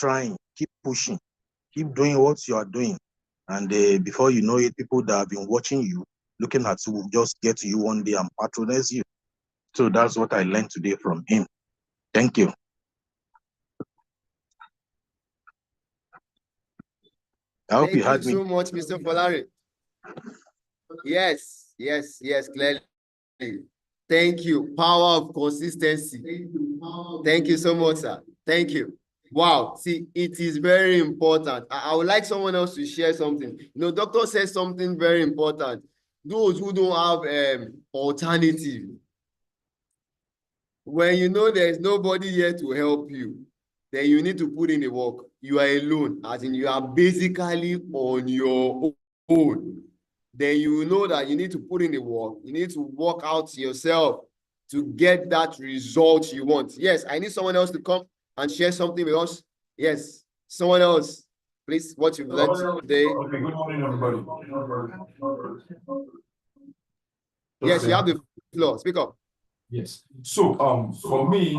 trying, keep pushing, keep doing what you are doing. And before you know it, people that have been watching you, looking at you, will just get to you one day and patronize you. So that's what I learned today from him. Thank you. I hope you heard me. Thank you so much, Mr. Folari. Yes, clearly. Thank you. Power of consistency. Thank you so much, sir. Thank you. Wow. See, it is very important. I would like someone else to share something. You know, doctor says something very important. Those who don't have alternative, when you know there's nobody here to help you, then you need to put in the work. You are alone, as in you are basically on your own. Then you know that you need to put in the work. You need to work out yourself to get that result you want. Yes, I need someone else to come and share something with us. Yes, someone else. Please, what you've learned today. Okay, good morning, everybody. Yes, you have the floor. Speak up. Yes. So, for me,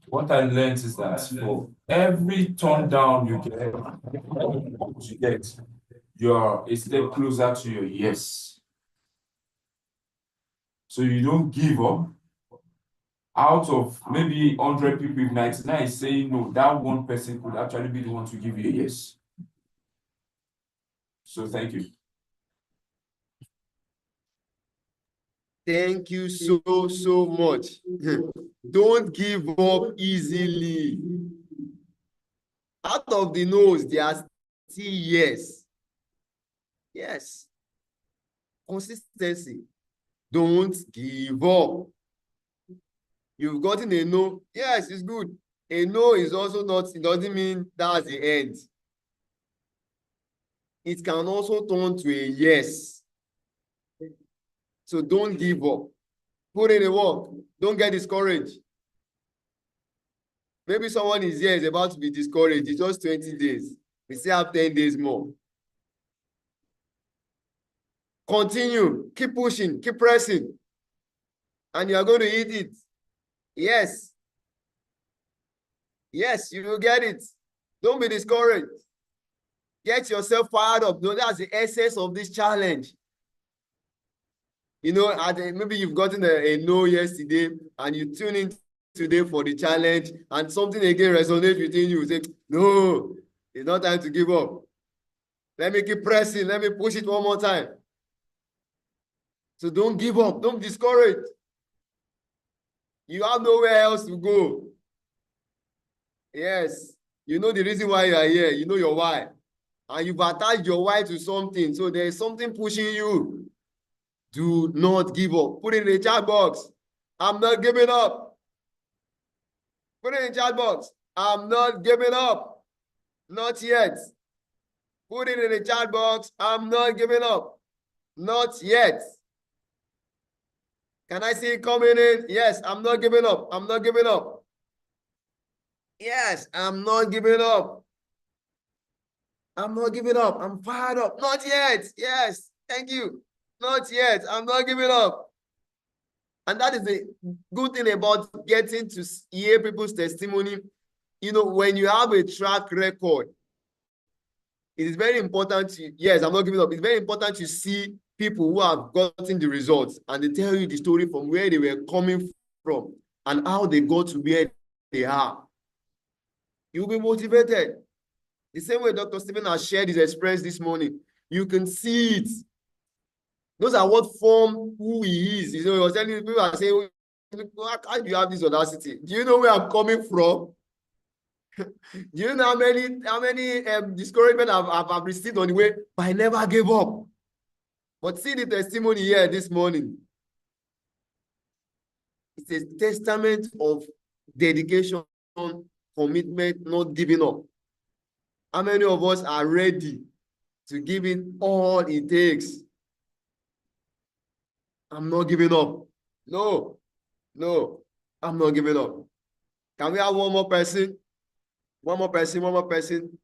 what I learned is that for every turn down you get, you're a step closer to your yes. So you don't give up. Out of maybe 100 people, if 99 is saying no, that one person could actually be the one to give you a yes. So thank you. Thank you so much. Don't give up easily. Out of the no's, there are still yes. Yes. Consistency. Don't give up. You've gotten a no. Yes, it's good. A no is also not, it doesn't mean that's the end. It can also turn to a yes. So don't give up. Put in the work. Don't get discouraged. Maybe someone is here, is about to be discouraged. It's just 20 days. We still have 10 days more. Continue. Keep pushing. Keep pressing. And you are going to eat it. Yes. Yes, you will get it. Don't be discouraged. Get yourself fired up. No, that's the essence of this challenge. You know, maybe you've gotten a no yesterday and you tune in today for the challenge and something again resonates within you. You say, no, it's not time to give up. Let me keep pressing. Let me push it one more time. So don't give up. Don't be discouraged. You have nowhere else to go. Yes. You know the reason why you are here. You know your why. And you've attached your why to something. So there is something pushing you. Do not give up. Put it in the chat box. I'm not giving up. Put it in the chat box. I'm not giving up. Not yet. Put it in the chat box. I'm not giving up. Not yet. Can I see it coming in? Yes, I'm not giving up. I'm not giving up. Yes, I'm not giving up. I'm not giving up. I'm fired up. Not yet. Yes, thank you. Not yet. I'm not giving up. And that is the good thing about getting to hear people's testimony. You know, when you have a track record, it is very important to, yes, I'm not giving up. It's very important to see people who have gotten the results and they tell you the story from where they were coming from and how they got to where they are. You'll be motivated. The same way Dr. Stephen has shared his experience this morning. You can see it. Those are what form who he is. You know, he was telling people, are saying, how do you have this audacity? Do you know where I'm coming from? Do you know how many discouragement I've received on the way? But I never gave up. But see the testimony here this morning. It's a testament of dedication, commitment, not giving up. How many of us are ready to give it all it takes? I'm not giving up. No, I'm not giving up. Can we have one more person? One more person.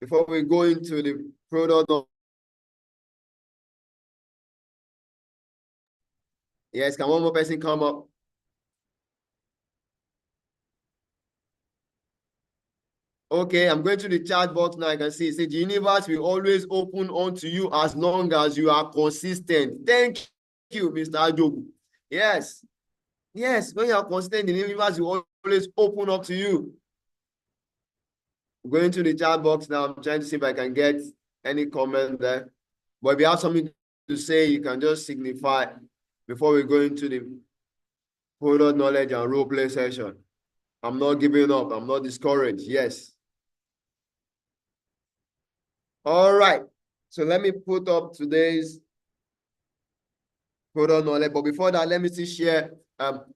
Before we go into the product of... Yes, can one more person come up? Okay, I'm going to the chat box now. I can see it says the universe will always open unto you as long as you are consistent. Thank you, Mr. Ajogu. Yes. Yes, when you are consistent, the universe will always open up to you. Going to the chat box now. I'm trying to see if I can get any comment there. But if you have something to say, you can just signify before we go into the product knowledge and role play session. I'm not giving up. I'm not discouraged. Yes. All right. So let me put up today's product knowledge. But before that, let me still share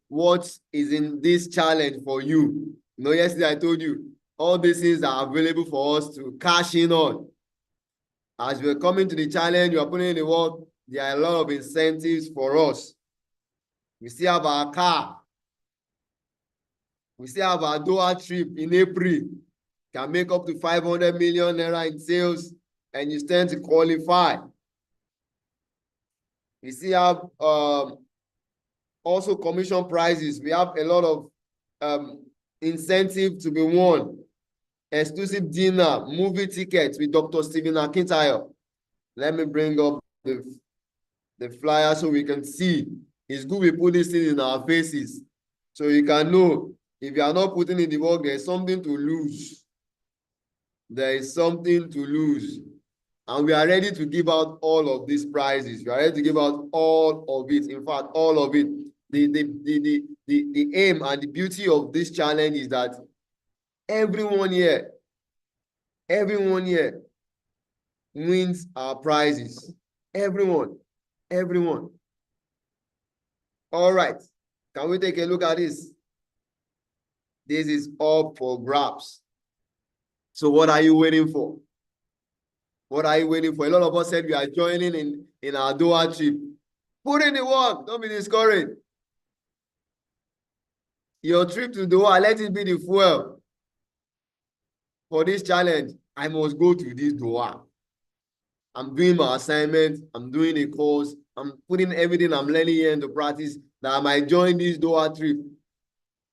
what is in this challenge for you. You know, yesterday I told you all these things are available for us to cash in on. As we're coming to the challenge, you are putting in the work, there are a lot of incentives for us. We still have our car. We still have our Doha trip in April. Can make up to 500 million naira in sales, and you stand to qualify. We still have also commission prizes. We have a lot of incentive to be won. Exclusive dinner, movie tickets with Dr. Stephen Akintayo. Let me bring up the flyer so we can see. It's good we put this thing in our faces so you can know if you are not putting in the work, there's something to lose. There is something to lose. And we are ready to give out all of these prizes. We are ready to give out all of it. In fact, all of it. The aim and the beauty of this challenge is that everyone here wins our prizes. Everyone. All right. Can we take a look at this? This is all for grabs. So what are you waiting for? What are you waiting for? A lot of us said we are joining in our Doha trip. Put in the work. Don't be discouraged. Your trip to Doha, let it be the fuel for this challenge. I must go to this Doha. I'm doing my assignment. I'm doing a course. I'm putting everything I'm learning here into practice that I might join this Doha trip.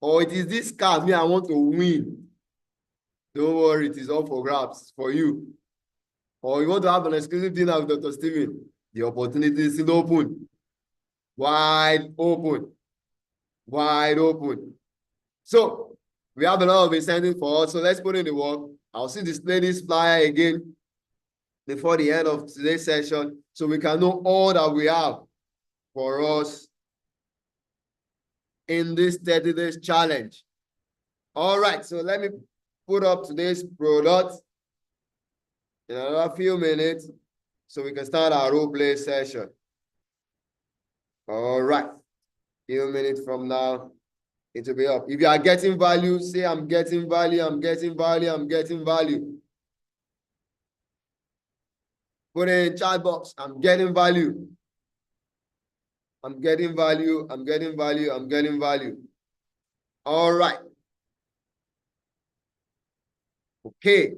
Or it is this car me I want to win. Don't worry, it is all for grabs for you. Or you want to have an exclusive dinner with Dr. Stephen. The opportunity is still open. Wide open. Wide open. So we have a lot of incentives for us. So let's put in the work. I'll still display this flyer again before the end of today's session so we can know all that we have for us in this 30 days challenge. All right, so let me put up today's product in another few minutes so we can start our role play session. All right, few minutes from now, it will be up. If you are getting value, say I'm getting value, I'm getting value, I'm getting value. Put it in chat box, I'm getting value. I'm getting value, I'm getting value, I'm getting value. All right. Okay.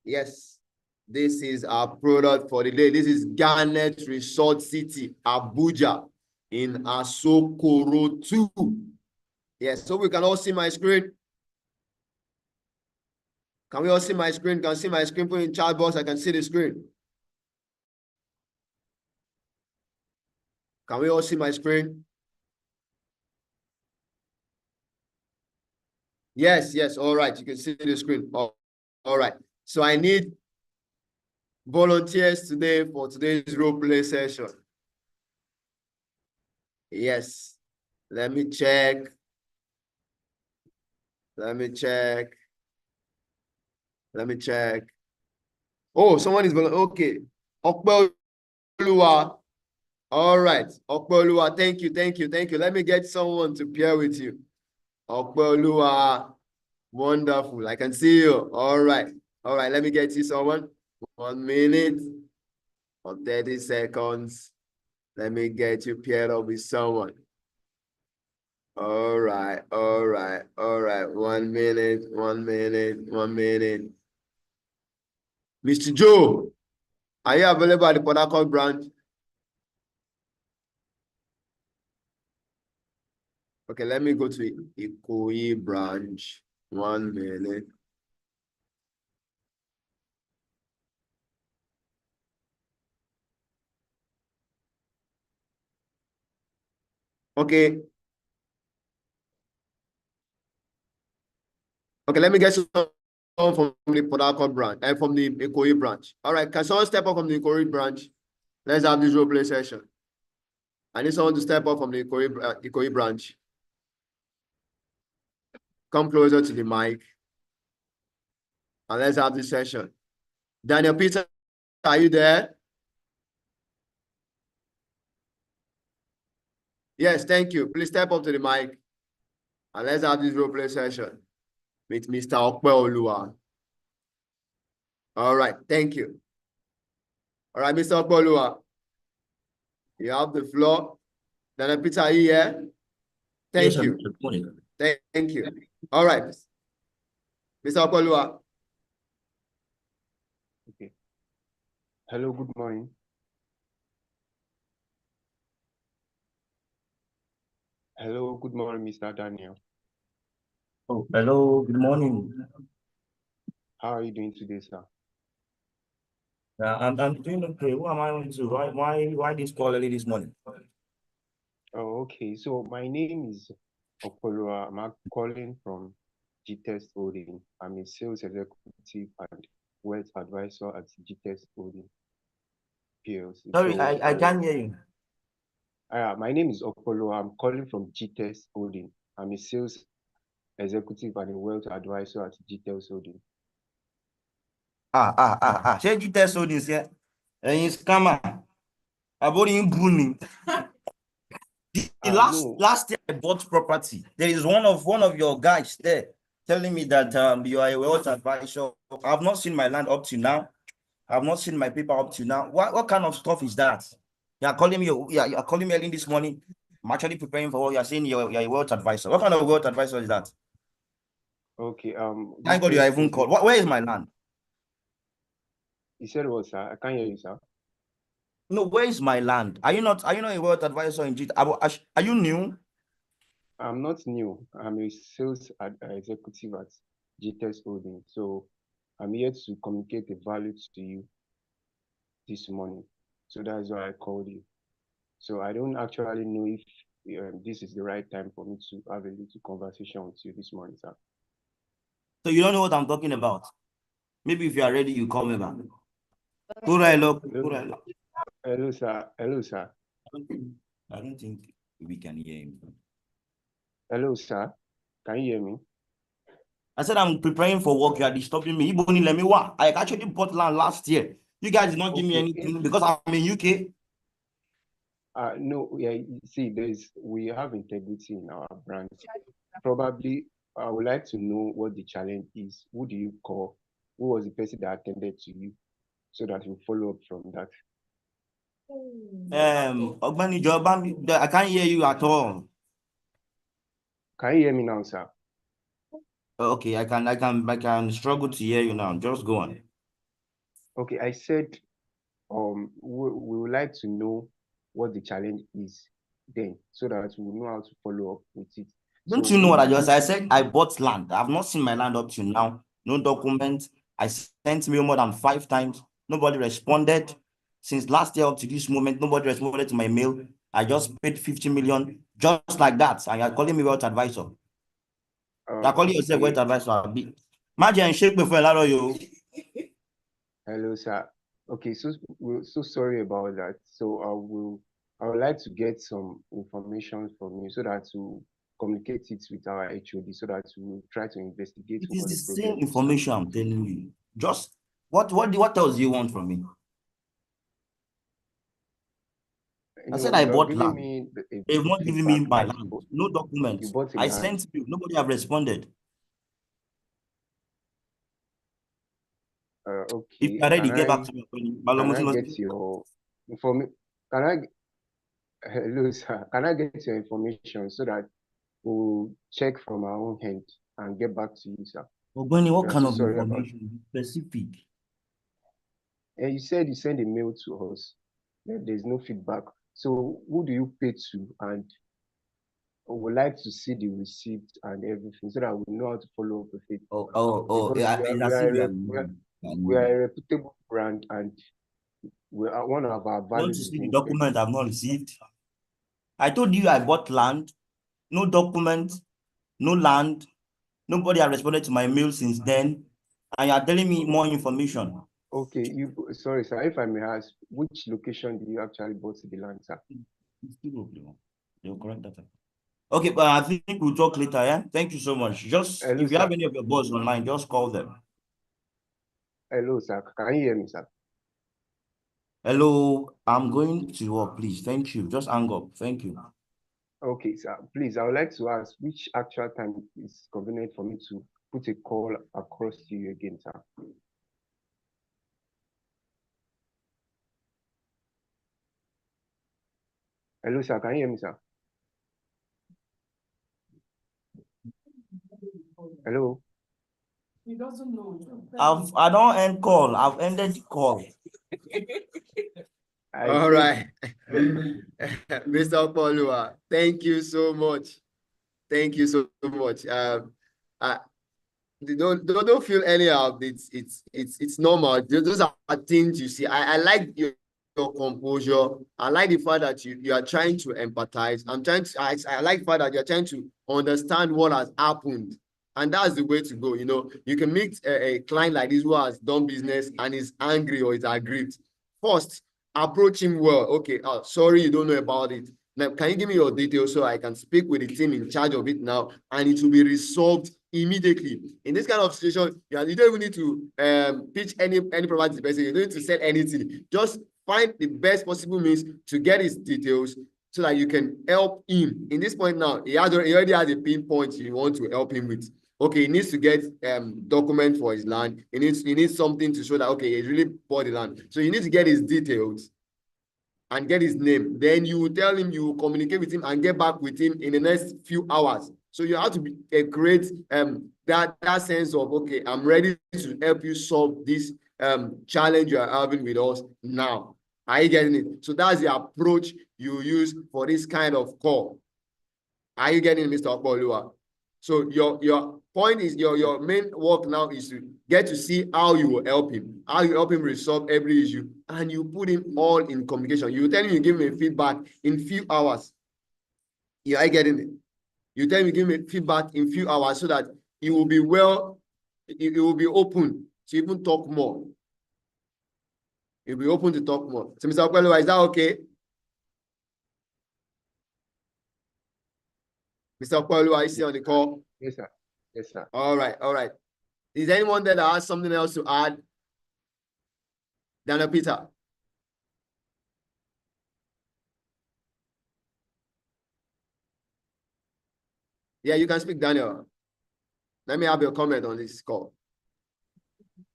Yes. This is our product for the day. This is Garnet Resort City, Abuja, in Asokoro 2. Yes, so we can all see my screen. Can we all see my screen? Can see my screen? Put in chat box. I can see the screen. Can we all see my screen? Yes, yes. All right. You can see the screen. All right. So I need volunteers today for today's role play session. Yes. Let me check. Let me check. Let me check. Oh, someone is okay. Okpeoluwa. All right. Okpeoluwa. Thank you. Thank you. Thank you. Let me get someone to pair with you. Okpeoluwa. Wonderful. I can see you. All right. All right. Let me get you someone. 1 minute or 30 seconds. Let me get you paired up with someone. All right. All right. All right. 1 minute. 1 minute. 1 minute. Mr. Joe, are you available at the Port Harcourt branch? Okay, let me go to Ikoyi branch. 1 minute. Okay. Okay, let me get someone from the Port Harcourt branch and from the ENQUIRIES branch. All right, can someone step up from the ENQUIRIES branch? Let's have this role play session. I need someone to step up from the ENQUIRIES branch. Come closer to the mic. And let's have this session. Daniel Peter, are you there? Yes, thank you. Please step up to the mic. And let's have this role play session with Mr. Okpeolua. All right, thank you. All right, Mr. Okpeolua, you have the floor. Daniel Peter, are you here? Thank you. Thank you. All right. Mr. Okpeolua. Okay. Hello, good morning. Hello, good morning, Mr. Daniel. Oh, hello, good morning. How are you doing today, sir? I'm doing okay. Who am I on to? Why this call early this morning? Oh, okay. So my name is Okpeolua. I'm calling from Gtext Holding. I'm a sales executive and wealth advisor at Gtext Holding PLC. Sorry, So, I can't hear you. my name is Okpeolua. I'm calling from Gtext Holding. I'm a sales executive and a wealth advisor at Gtext Holding. Ṣé Gtext Associates yẹn? Ẹ̀yin scammer. Àbórí yín bú ni. Last year I bought property. There is one of your guys there telling me that you are a wealth advisor. I've not seen my land up to now. I've not seen my paper up to now. What kind of stuff is that? You are calling me early this morning. I'm actually preparing for what you are saying. You're a wealth advisor. What kind of wealth advisor is that? Okay. Thank God you are even called. Where is my land? You said what, sir? I can't hear you, sir. No, where is my land? Are you not a wealth advisor in GT? Are you new? I'm not new. I'm a sales executive at Gtext Holding. So I'm here to communicate the value to you this morning. So that's why I called you. So I don't actually know if this is the right time for me to have a little conversation with you this morning, sir. So you don't know what I'm talking about. Maybe if you are ready, you call me back. Hello, sir. Hello, sir. I don't think we can hear him. Hello, sir. Can you hear me? I said I'm preparing for work. You are disturbing me. I actually bought land last year. You guys did not give me anything because I'm in UK. No, yeah, see, we have integrity in our brand. Probably, I would like to know what the challenge is. Who do you call? Who was the person that attended to you, so that you follow up from that? I can't hear you at all. Can you hear me now, sir? Okay, I can struggle to hear you now. Just go on. Okay, I said, we would like to know what the challenge is then, so that we will know how to follow up with it. Don't you know what I just said? I said I bought land. I've not seen my land up to now. No document. I sent mail more than 5 times. Nobody responded. Since last year up to this moment, nobody responded to my mail. I just paid 50 million just like that. And you're calling me wealth advisor. You're calling yourself wealth advisor. Imagine shake before you. Hello, sir. Okay, so we're so sorry about that. So I would like to get some information from you so that to communicate it with our HOD so that we will try to investigate. It is the same information I'm telling you. Just what else do you want from me? I said I bought land. They've not given me my land. No documents. I sent you. Nobody have responded. Okay. If you're ready, get back to me. Can I get your information? Hello, sir. Can I get your information so that we'll check from our own hand and get back to you, sir? Ogbeni, what kind of information? Specific. And you said you sent a mail to us. There's no feedback. So who do you pay to? And we would like to see the receipt and everything so that we know how to follow up with it. We are a reputable brand and we are one of our values. Want to see the document I've not received? I told you I bought land, no document, no land. Nobody has responded to my mail since then. And you are telling me more information. Okay, sorry, sir, if I may ask, which location do you actually bought the land, sir? They'll correct that. Okay, but I think we'll talk later, yeah? Thank you so much. Just Hello, if you sir. have any of your boys online, just call them. Hello, sir. Can you hear me, sir? Hello, I'm going to work, please. Thank you. Just hang up. Thank you. Okay, sir. Please, I would like to ask which actual time is convenient for me to put a call across to you again, sir. Hello, sir. Can you hear me, sir? Hello. He doesn't know. I don't end call. I've ended the call. All right. Mr. Polua, thank you so much. Thank you so much. Don't feel anyhow. It's normal. Those are things you see. I like your composure. I like the fact that you are trying to empathize. I like the fact that you're trying to understand what has happened. And that's the way to go. You know, you can meet a client like this who has done business and is angry or is aggrieved. First, approach him well. Okay, sorry, you don't know about it. Now, can you give me your details so I can speak with the team in charge of it now, and it will be resolved immediately. In this kind of situation, you don't even need to pitch any property to the person. You don't need to sell anything. Just find the best possible means to get his details so that you can help him. In this point now, he already has a pinpoint you want to help him with. Okay, he needs to get document for his land. He needs something to show that okay, he really bought the land. So you need to get his details and get his name. Then you will tell him, you will communicate with him and get back with him in the next few hours. So you have to create that sense of okay, I'm ready to help you solve this challenge you are having with us now. Are you getting it? So that's the approach you use for this kind of call. Are you getting it, Mr. Okpolua? So your point is your main work now is to get to see how you will help him, how you help him resolve every issue, and you put him all in communication. You tell him you give him a feedback in few hours. You are getting it? You tell him you give him a feedback in few hours so that he will be it will be open to even talk more. He'll be open to talk more. So Mr. Okpolua, is that okay? Mr. Okpolua, are you still on the call? Yes, sir. Yes, sir. All right, all right. Is there anyone there that has something else to add? Daniel Peter. Yeah, you can speak, Daniel. Let me have your comment on this call.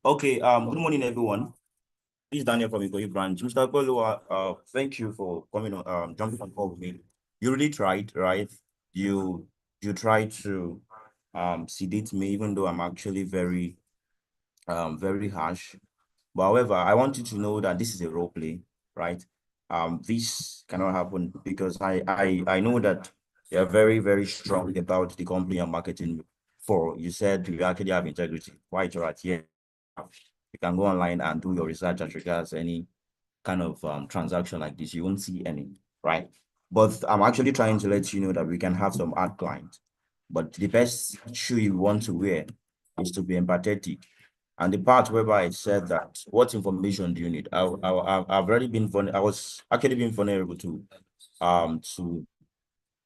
Okay, good morning, everyone. This is Daniel from ENQUIRIES branch. Mr. Okpolua, thank you for coming on, jumping on call with me. You really tried, right? You tried to sedate me, even though I'm actually very harsh. But however, I want you to know that this is a role play, right? This cannot happen because I know that you're very, very strong about the company you're marketing for. You said you actually have integrity. Quite right here. You can go online and do your research as regards any kind of transaction like this. You won't see any, right? But I'm actually trying to let you know that we can have some art clients. But the best shoe you want to wear is to be empathetic. And the part whereby I said that, what information do you need? I've already been I was actually being vulnerable to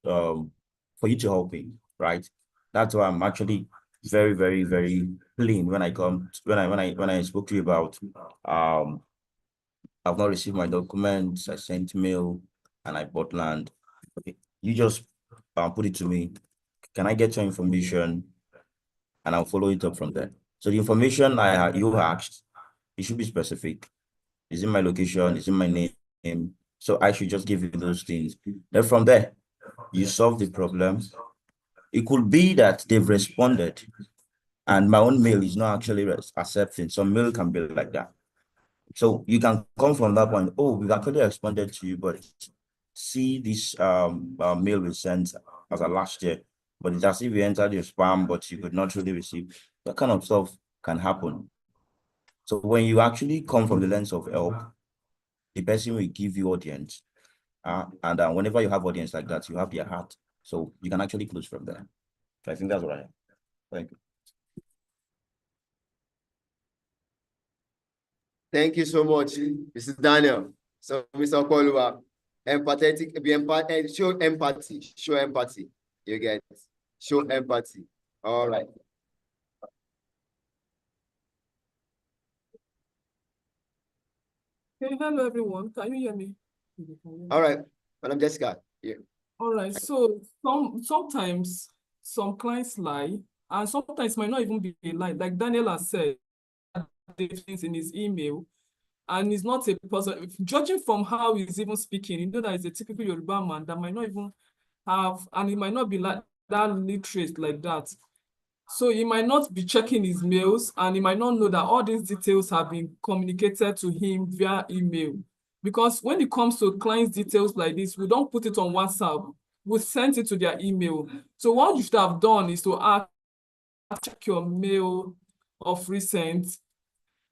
for you to help me, right? That's why I'm actually very, very, very clean when I spoke to you about I've not received my documents, I sent mail, and I bought land. Okay, you just put it to me. Can I get your information? And I'll follow it up from there. So the information you asked, it should be specific. Is in my location, is in my name. So I should just give you those things. Then from there, you solve the problem. It could be that they've responded and my own mail is not actually accepting. Some mail can be like that. So you can come from that point. Oh, we've actually responded to you, but see this mail we sent as a last year, but it's as if you entered your spam, but you could not really receive. That kind of stuff can happen. So when you actually come from the lens of help, the person will give you audience. And whenever you have audience like that, you have their heart. So you can actually close from there. So I think that's what I have. Thank you. Thank you so much, Mr. Daniel. So, Mr. Okoluwa, empathetic, be empathic, show empathy, show empathy. You get it? Show empathy. All right. Okay, hello everyone. Can you hear me? All right, Madam Jessica. Yeah. All right. So sometimes some clients lie, and sometimes might not even be a lie. Like Daniel has said, things in his email, and he's not a person. Judging from how he's even speaking, you know that he's a typical Yoruba man that might not even have, and he might not be like that literate like that. So he might not be checking his mails, and he might not know that all these details have been communicated to him via email. Because when it comes to clients' details like this, we don't put it on WhatsApp. We send it to their email. So what you should have done is to check your mail of recent.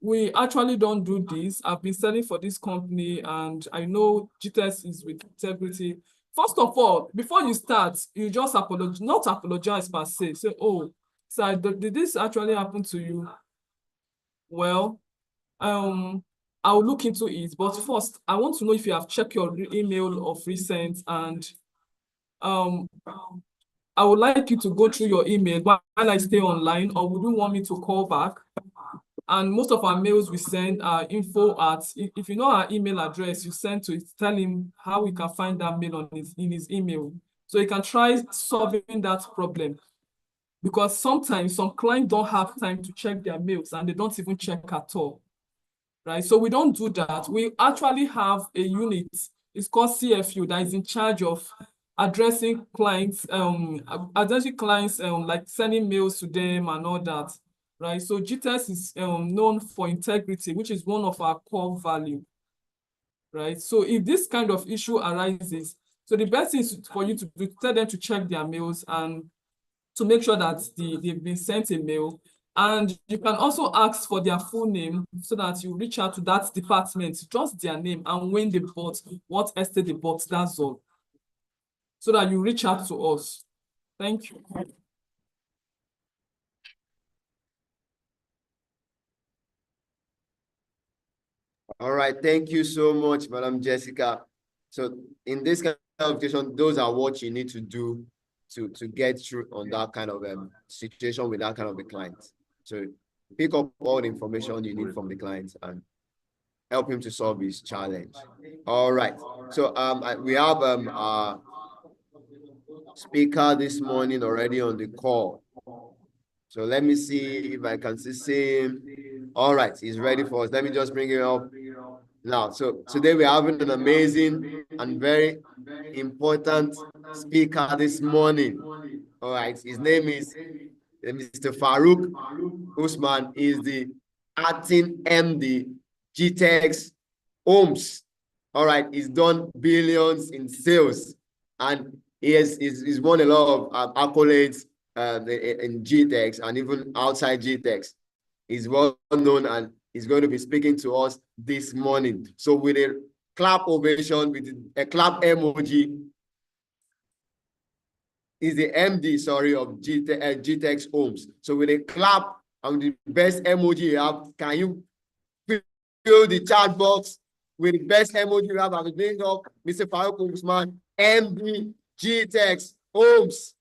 We actually don't do this. I've been selling for this company, and I know Gtext is with integrity. First of all, before you start, you just not apologize per se. Say, oh, so did this actually happen to you? Well, I'll look into it. But first, I want to know if you have checked your email of recent, and I would like you to go through your email while I stay online, or would you want me to call back? And most of our mails we send are info at, if you know our email address, you send to it, tell him how we can find that mail in his email. So he can try solving that problem. Because sometimes some clients don't have time to check their mails, and they don't even check at all, right? So we don't do that. We actually have a unit, it's called CFU, that is in charge of addressing clients, like sending mails to them and all that, right? So Gtext is known for integrity, which is one of our core value, right? So if this kind of issue arises, so the best thing is for you to tell them to check their mails and to make sure that they've been sent a mail. And you can also ask for their full name so that you reach out to that department, just their name and when they bought, what estate they bought, that's all. So that you reach out to us. Thank you. All right, thank you so much, Madam Jessica. So in this kind of situation, those are what you need to do to get through on that kind of situation with that kind of a client. So pick up all the information you need from the client and help him to solve his challenge. All right. So we have our speaker this morning already on the call. So let me see if I can see him. All right, he's ready for us. Let me just bring him up now. So today we're having an amazing and very important speaker this morning. All right, his name is Mr. Farouk Usman. Is the acting MD, Gtext Homes. All right, he's done billions in sales, and he's won a lot of accolades in Gtext and even outside Gtext. He's well known, and he's going to be speaking to us this morning. So with a clap ovation, with a clap emoji, is the MD, sorry, of Gtext Homes. So with a clap and the best emoji you have, can you fill the chat box with the best emoji you have? I will bring up Mr. Farouk Usman, MD, Gtext Homes.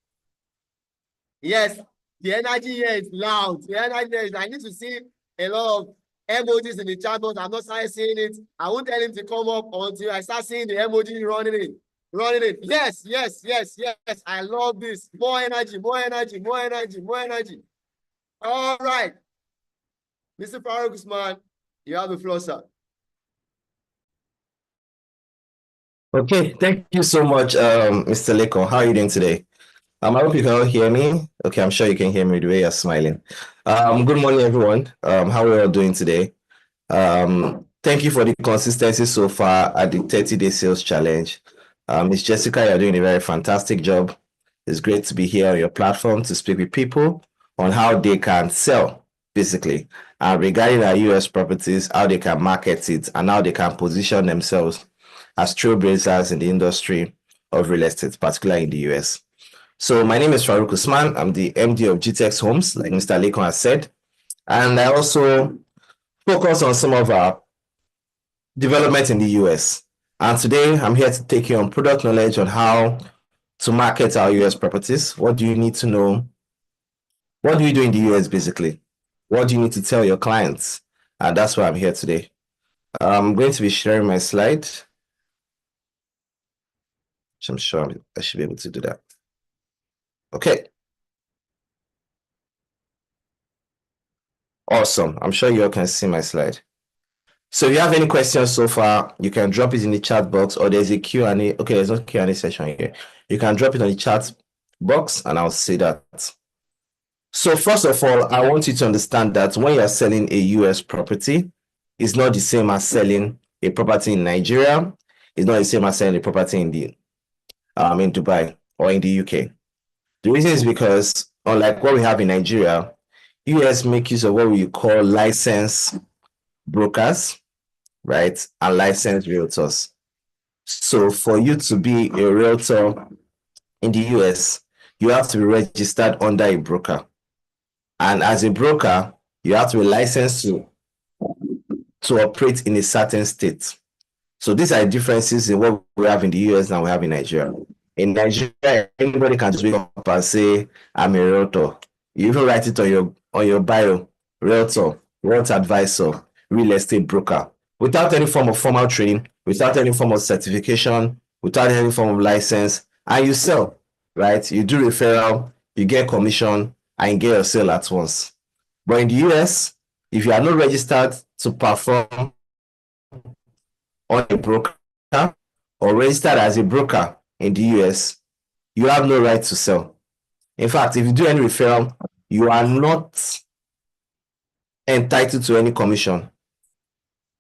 Yes, the energy here is loud. The energy here is, I need to see a lot of emojis in the chat box. I'm not starting seeing it. I won't tell him to come up until I start seeing the emoji running in. Running it. Yes, yes, yes, yes. I love this. More energy, more energy, more energy, more energy. All right. Mr. Farouk Usman, you have the floor, sir. Okay, thank you so much, Mr. Leko. How are you doing today? I hope you can all hear me. Okay, I'm sure you can hear me the way you're smiling. Good morning, everyone. How are we all doing today? Thank you for the consistency so far at the 30-day sales challenge. Ms. Jessica, you're doing a very fantastic job. It's great to be here on your platform to speak with people on how they can sell, basically, and regarding our US properties, how they can market it, and how they can position themselves as trailblazers in the industry of real estate, particularly in the US. So my name is Farouk Usman. I'm the MD of Gtext Homes, like Mr. Lekon has said. And I also focus on some of our development in the US. And today I'm here to take you on product knowledge on how to market our US properties. What do you need to know? What do we do in the US basically? What do you need to tell your clients? And that's why I'm here today. I'm going to be sharing my slide. I'm sure I should be able to do that. Okay. Awesome. I'm sure you all can see my slide. So if you have any questions so far, you can drop it in the chat box, or there's a Q&A. Okay, there's no Q&A session here. You can drop it on the chat box and I'll see that. So first of all, I want you to understand that when you're selling a US property, it's not the same as selling a property in Nigeria. It's not the same as selling a property in Dubai or in the UK. The reason is because, unlike what we have in Nigeria, US make use of what we call licensed brokers, right, and licensed realtors. So for you to be a realtor in the US, you have to be registered under a broker. And as a broker, you have to be licensed to operate in a certain state. So these are differences in what we have in the US and we have in Nigeria. In Nigeria, anybody can just wake up and say, I'm a realtor. You even write it on your bio, realtor, wealth advisor, real estate broker, without any form of formal training, without any form of certification, without any form of license, and you sell, right? You do referral, you get commission, and you get your sale at once. But in the US, if you are not registered to perform on a broker or registered as a broker in the US, you have no right to sell. In fact, if you do any referral, you are not entitled to any commission.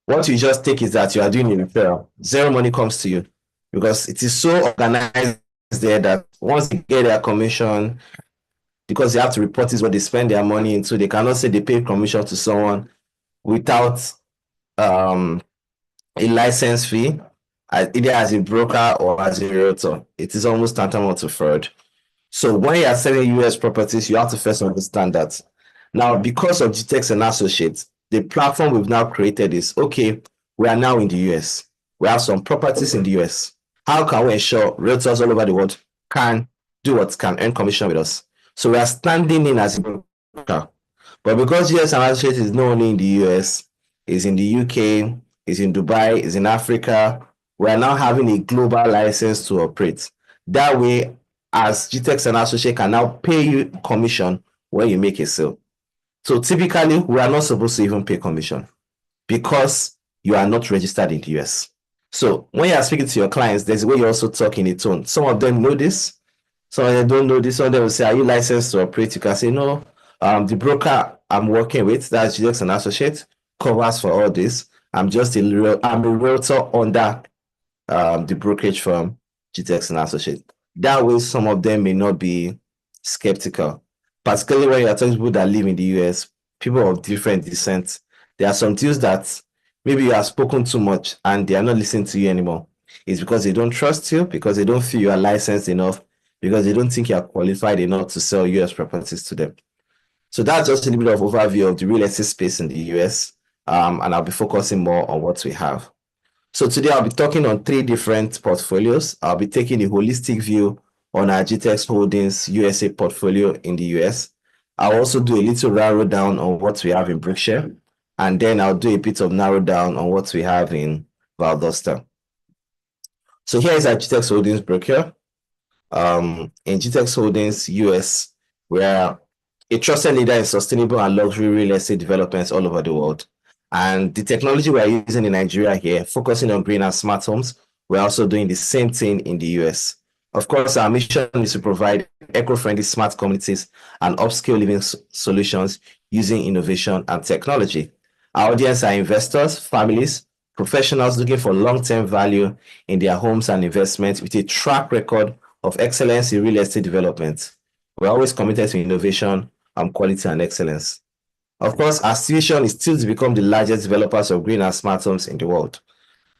What you just take is that you are doing a referral. Zero money comes to you because it is so organized there that once they get their commission, because they have to report this what they spend their money into, they cannot say they pay commission to someone without a license fee, either as a broker or as a realtor. It is almost tantamount to fraud. So when you are selling US properties, you have to first understand that. Now, because of Gtext Associates, the platform we've now created is, okay, we are now in the US. We have some properties in the US. How can we ensure realtors all over the world can do what can earn commission with us? So we are standing in as a broker. But because Gtext Associates is not only in the US, is in the UK, is in Dubai, is in Africa, we are now having a global license to operate. That way, as Gtext Associates can now pay you commission when you make a sale. So typically, we are not supposed to even pay commission because you are not registered in the US. So when you are speaking to your clients, there's a way you also talk in a tone. Some of them know this, some of them don't know this. Some of them will say, are you licensed to operate? You can say, no, the broker I'm working with, that's Gtext Associates, covers for all this. I'm a realtor under the brokerage firm, Gtext Associates. That way, some of them may not be skeptical. Particularly when you're talking to people that live in the US, people of different descent. There are some deals that maybe you have spoken too much and they are not listening to you anymore. It's because they don't trust you, because they don't feel you are licensed enough, because they don't think you are qualified enough to sell US properties to them. So that's just a little bit of overview of the real estate space in the US. And I'll be focusing more on what we have. So today I'll be talking on 3 different portfolios. I'll be taking a holistic view on our Gtext Holdings USA portfolio in the US. I'll also do a little narrow down on what we have in Berkshire, and then I'll do a bit of narrow down on what we have in Valdosta. So here is our Gtext Holdings Berkshire. In Gtext Holdings US, we are a trusted leader in sustainable and luxury real estate developments all over the world. And the technology we are using in Nigeria here, focusing on green and smart homes, we're also doing the same thing in the US. Of course, our mission is to provide eco-friendly smart communities and upscale living solutions using innovation and technology. Our audience are investors, families, professionals looking for long-term value in their homes and investments with a track record of excellence in real estate development. We're always committed to innovation, quality, and excellence. Of course, our vision is still to become the largest developers of green and smart homes in the world.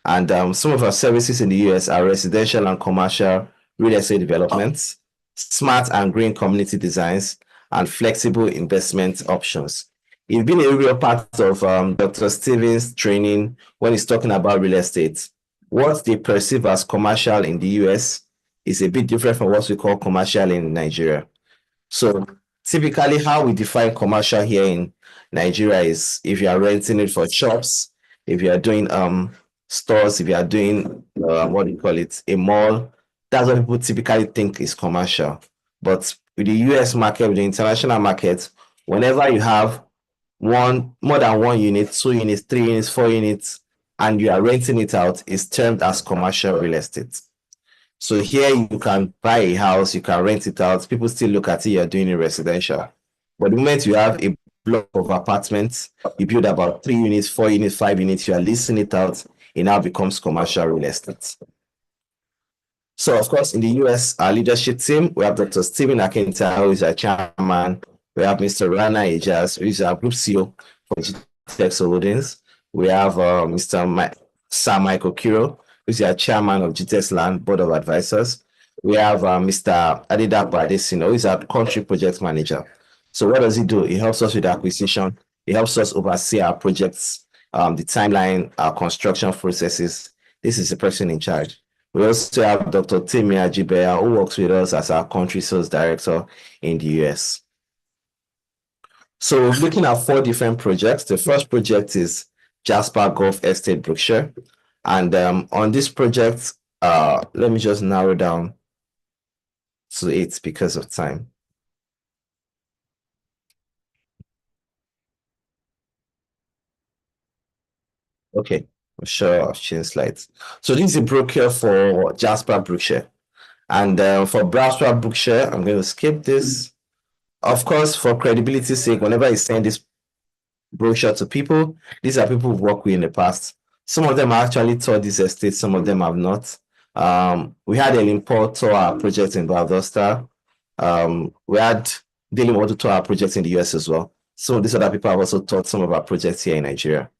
And some of our services in the US are residential and commercial real estate developments, smart and green community designs, and flexible investment options. It's been a real part of Dr. Stephen's training when he's talking about real estate. What they perceive as commercial in the US is a bit different from what we call commercial in Nigeria. So typically how we define commercial here in Nigeria is if you are renting it for shops, if you are doing stores, if you are doing what do you call it, a mall, that's what people typically think is commercial. But with the US market, with the international market, whenever you have more than one unit, 2 units, 3 units, 4 units, and you are renting it out, is termed as commercial real estate. So here you can buy a house, you can rent it out. People still look at it, you're doing it residential. But the moment you have a block of apartments, you build about 3 units, 4 units, 5 units, you are leasing it out, it now becomes commercial real estate. So, of course, in the US, our leadership team, we have Dr. Stephen Akintayo, who is our chairman. We have Mr. Rana Ejaz, who is our group CEO for Gtext Associates. We have Sir Michael Kiro, who is our chairman of Gtext Land Board of Advisors. We have Mr. Adedapo Adesina, who is our country project manager. So what does he do? He helps us with acquisition. He helps us oversee our projects, the timeline, our construction processes. This is the person in charge. We also have Dr. Timi Ajibeya, who works with us as our country sales director in the US. So we're looking at 4 different projects. The first project is Jasper Golf Estate, Brookshire. And on this project, let me just narrow down to 8 because of time. Okay, I'm sure I've changed slides. So this is a brochure for Jasper, Brookshire. And for Jasper, Brookshire, I'm going to skip this. Of course, for credibility's sake, whenever I send this brochure to people, these are people who've worked with in the past. Some of them have actually toured this estate, some of them have not. We had an import to our project in Valdosta. We had dealing with to our projects in the US as well. Some of these other people have also taught some of our projects here in Nigeria.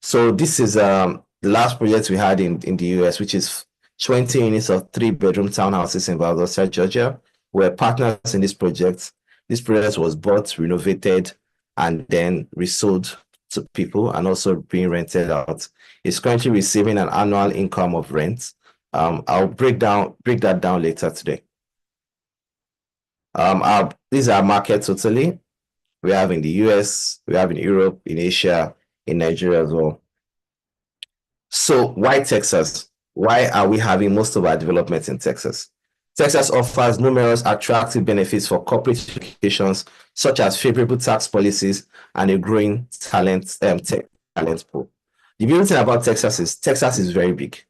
So this is the last project we had in the US, which is 20 units of 3-bedroom townhouses in Valdosta, Georgia. We're partners in this project. This project was bought, renovated, and then resold to people and also being rented out. It's currently receiving an annual income of rent. I'll break that down later today. These are markets totally. We have in the US, we have in Europe, in Asia, in Nigeria as well. So why Texas? Why are we having most of our developments in Texas? Texas offers numerous attractive benefits for corporate locations, such as favorable tax policies and a growing talent pool. The beauty thing about Texas is very big.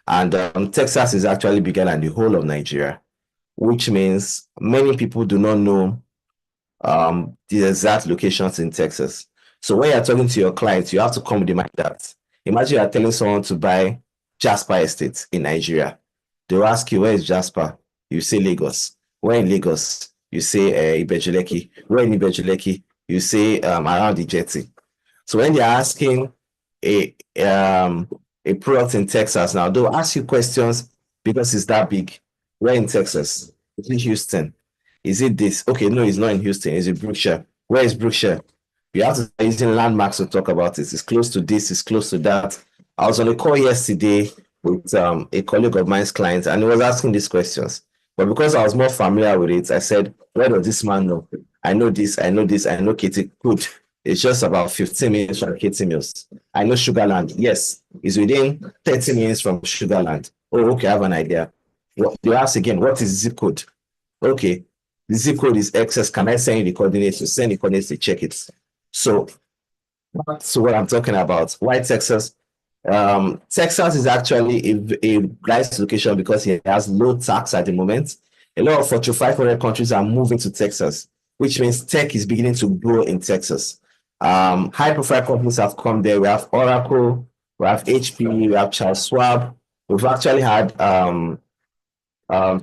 And Texas is actually bigger than the whole of Nigeria, which means many people do not know the exact locations in Texas. So when you're talking to your clients, you have to come with the mind that, imagine you're telling someone to buy Jasper Estate in Nigeria. They'll ask you, where is Jasper? You say Lagos. Where in Lagos? You say Ibejuleki. Where in Ibejuleki? You say around the jetty. So when they're asking a product in Texas now, they'll ask you questions because it's that big. Where in Texas? Is it Houston? Is it this? Okay, no, it's not in Houston. Is it Brookshire? Where is Brookshire? You have to start using landmarks to talk about it. It's close to this, it's close to that. I was on a call yesterday with a colleague of mine's client, and he was asking these questions. But because I was more familiar with it, I said, where does this man know? I know this, I know this, I know Katie. Good. It's just about 15 minutes from Katie Mills. I know Sugarland. Yes, it's within 30 minutes from Sugarland. Oh, okay, I have an idea. You ask again, what is zip code? Okay, the zip code is XS. Can I send you the coordinates? You send the coordinates to check it. So that's what I'm talking about. Why Texas? Texas is actually a nice location because it has low tax at the moment. A lot of Fortune 500 countries are moving to Texas, which means tech is beginning to grow in Texas. High-profile companies have come there. We have Oracle, we have HP, we have Charles Schwab. We've actually had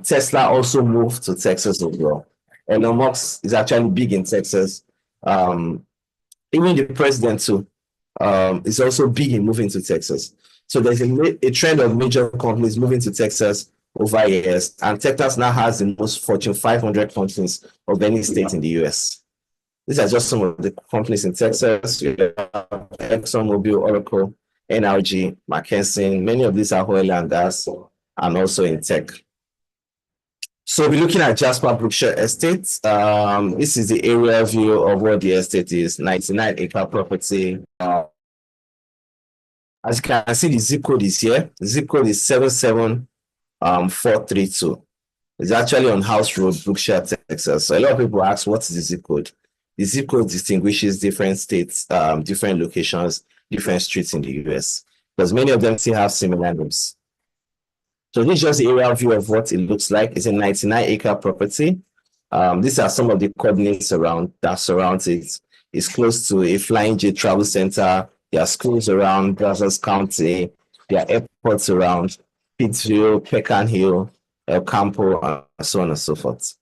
Tesla also move to Texas as well. Elon Musk is actually big in Texas. Even the president too is also big in moving to Texas. So there's a trend of major companies moving to Texas over years, and Texas now has the most Fortune 500 companies of any state in the US. These are just some of the companies in Texas. You have ExxonMobil, Oracle, NRG, McKinsey. Many of these are oil and gas, and also in tech. So we're looking at Jasper Brookshire Estate. This is the area view of what the estate is, 99-acre property. As you can see, the zip code is here. The zip code is 77432. It's actually on House Road, Brookshire, Texas. So a lot of people ask, what is the zip code? The zip code distinguishes different states, different locations, different streets in the US, because many of them still have similar names. So this is just the aerial view of what it looks like. It's a 99-acre property. These are some of the coordinates that surrounds it. It's close to a Flying J travel center. There are schools around Brazos County. There are airports around Pittsville, Pecan Hill, El Campo, and so on and so forth.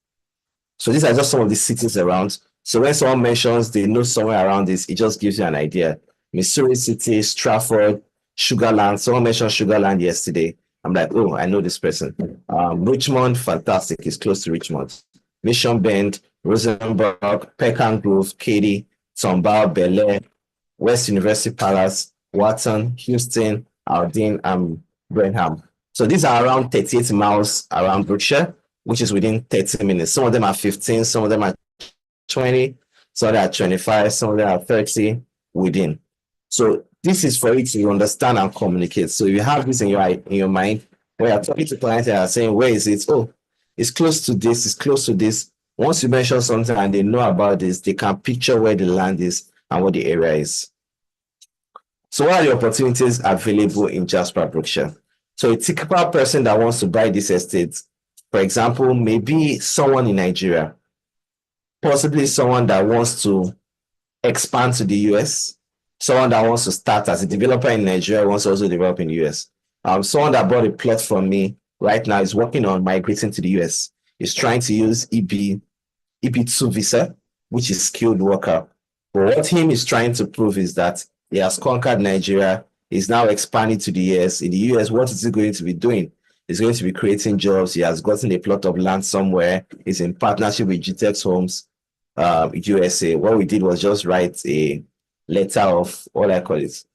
So these are just some of the cities around. So when someone mentions they know somewhere around this, it just gives you an idea. Missouri City, Stratford, Sugarland. Someone mentioned Sugarland yesterday. I'm like, oh, I know this person. Richmond, fantastic. It's close to Richmond. Mission Bend, Rosenberg, Pecan Grove, Katy, Tomball, Bel Air, West University Palace, Wharton, Houston, Aldine, and Brenham. So these are around 38 miles around Brookshire, which is within 30 minutes. Some of them are 15, some of them are 20, some of them are 25, some of them are 30 within. So this is for you to understand and communicate. So you have this in your mind, where you're talking to clients and are saying, where is it? Oh, it's close to this, it's close to this. Once you mention something and they know about this, they can picture where the land is and what the area is. So what are the opportunities available in Jasper, Brookshire? So a typical person that wants to buy this estate, for example, maybe someone in Nigeria, possibly someone that wants to expand to the US, someone that wants to start as a developer in Nigeria, wants to also develop in the US. Someone that bought a plot from me right now is working on migrating to the US. He's trying to use EB2 visa, which is skilled worker. But what him is trying to prove is that he has conquered Nigeria, is now expanding to the US. In the US, what is he going to be doing? He's going to be creating jobs. He has gotten a plot of land somewhere. He's in partnership with Gtext Homes, USA. What we did was just write a letter of, what I call it,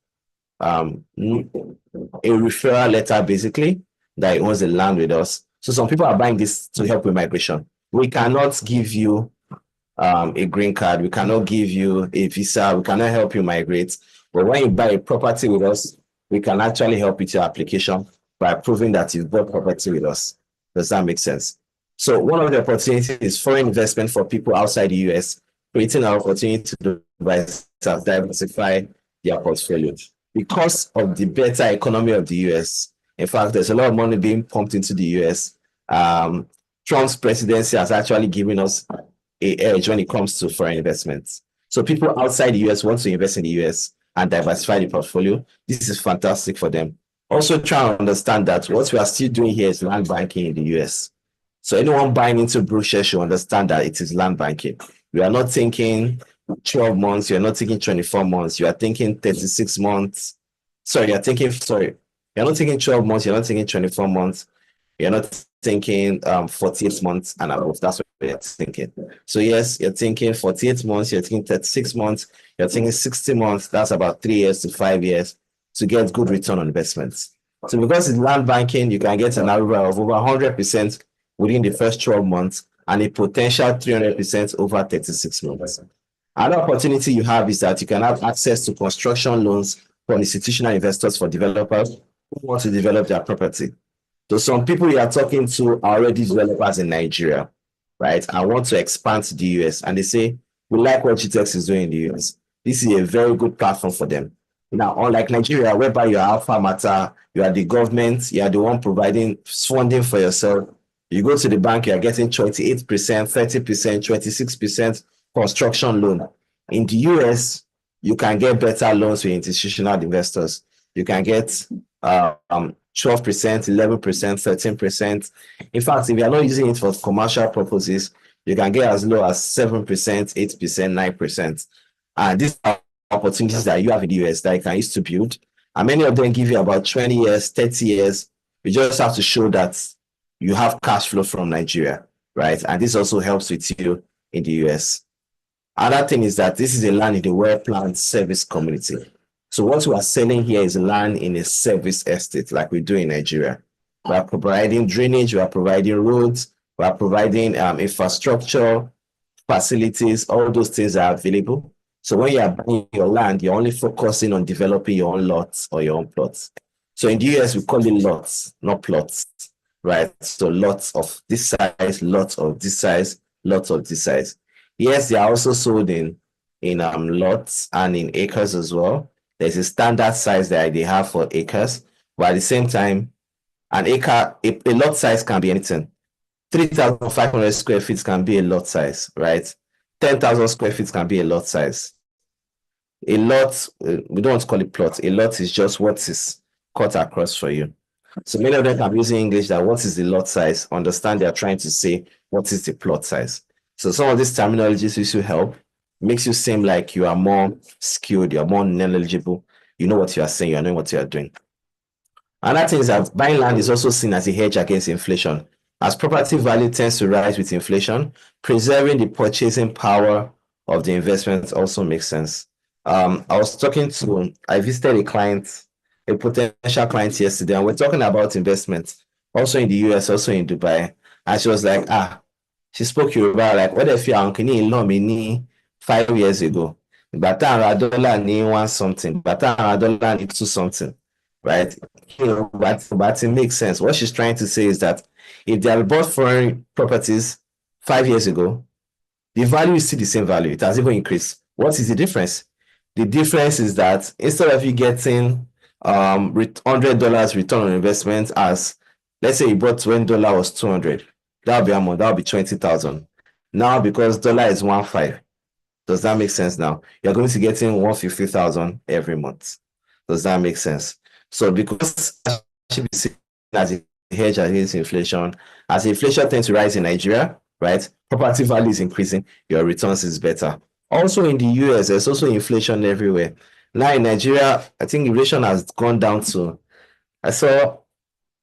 a referral letter, basically, that he owns the land with us. So some people are buying this to help with migration. We cannot give you a green card. We cannot give you a visa. We cannot help you migrate. But when you buy a property with us, we can actually help with your application by proving that you've bought property with us. Does that make sense? So one of the opportunities is foreign investment for people outside the US, creating an opportunity to diversify their portfolio. Because of the better economy of the US, in fact, there's a lot of money being pumped into the US. Trump's presidency has actually given us an edge when it comes to foreign investments. So people outside the US want to invest in the US and diversify the portfolio. This is fantastic for them. Also try to understand that what we are still doing here is land banking in the US. So anyone buying into Brookshire should understand that it is land banking. We are not thinking 12 months, you're not thinking 24 months, you are thinking 36 months. You're not thinking 12 months, you're not thinking 24 months, you're not thinking 48 months and above. That's what you're thinking. So yes, you're thinking 48 months, you're thinking 36 months, you're thinking 60 months, that's about 3 years to 5 years to get good return on investments. So because it's land banking, you can get an average of over 100% within the first 12 months and a potential 300% over 36 months. Another opportunity you have is that you can have access to construction loans from institutional investors for developers who want to develop their property. So some people you are talking to are already developers in Nigeria, right? And want to expand to the US. And they say, we like what Gtext is doing in the US. This is a very good platform for them. Now, unlike Nigeria, whereby you're alpha matter, you are the government, you are the one providing funding for yourself. You go to the bank, you are getting 28%, 30%, 26% construction loan. In the US, you can get better loans with institutional investors. You can get 12%, 11%, 13%. In fact, if you are not using it for commercial purposes, you can get as low as 7%, 8%, 9%. And these are opportunities that you have in the US that you can use to build. And many of them give you about 20 years, 30 years. You just have to show that you have cash flow from Nigeria, right? And this also helps with you in the US. Another thing is that this is a land in the well-planned service community. So what we are selling here is land in a service estate like we do in Nigeria. We are providing drainage, we are providing roads, we are providing infrastructure, facilities, all those things are available. So when you are buying your land, you're only focusing on developing your own lots or your own plots. So in the US, we call it lots, not plots, right? So lots of this size, lots of this size, lots of this size. Yes, they are also sold in lots and in acres as well. There's a standard size that they have for acres, but at the same time, an acre, a lot size can be anything. 3,500 square feet can be a lot size, right? 10,000 square feet can be a lot size. A lot, we don't want to call it plot. A lot is just what is cut across for you. So many of them are using English that what is the lot size, understand they're trying to say what is the plot size. So some of these terminologies will help, makes you seem like you are more skilled, you're more knowledgeable, you know what you are saying, you know what you are doing. Another thing is that buying land is also seen as a hedge against inflation. As property value tends to rise with inflation, preserving the purchasing power of the investment also makes sense. I visited a client, a potential client yesterday, and we're talking about investments, also in the US, also in Dubai. And she was like, she spoke Yoruba, like, what if your uncle me 5 years ago? But $1 need one something, but $1 need two something, right? But it makes sense. What she's trying to say is that if they have bought foreign properties 5 years ago, the value is still the same value. It has even increased. What is the difference? The difference is that instead of you getting $100 return on investment, as let's say you bought $20 was 200, that'll be amount, that'll be 20,000. Now because dollar is 1.5, does that make sense now? You're going to get in 150,000 every month. Does that make sense? So because I should be seen as a hedge against inflation, as inflation tends to rise in Nigeria, right? Property value is increasing, your returns is better. Also in the US, there's also inflation everywhere. Now in Nigeria, I think inflation has gone down to, I saw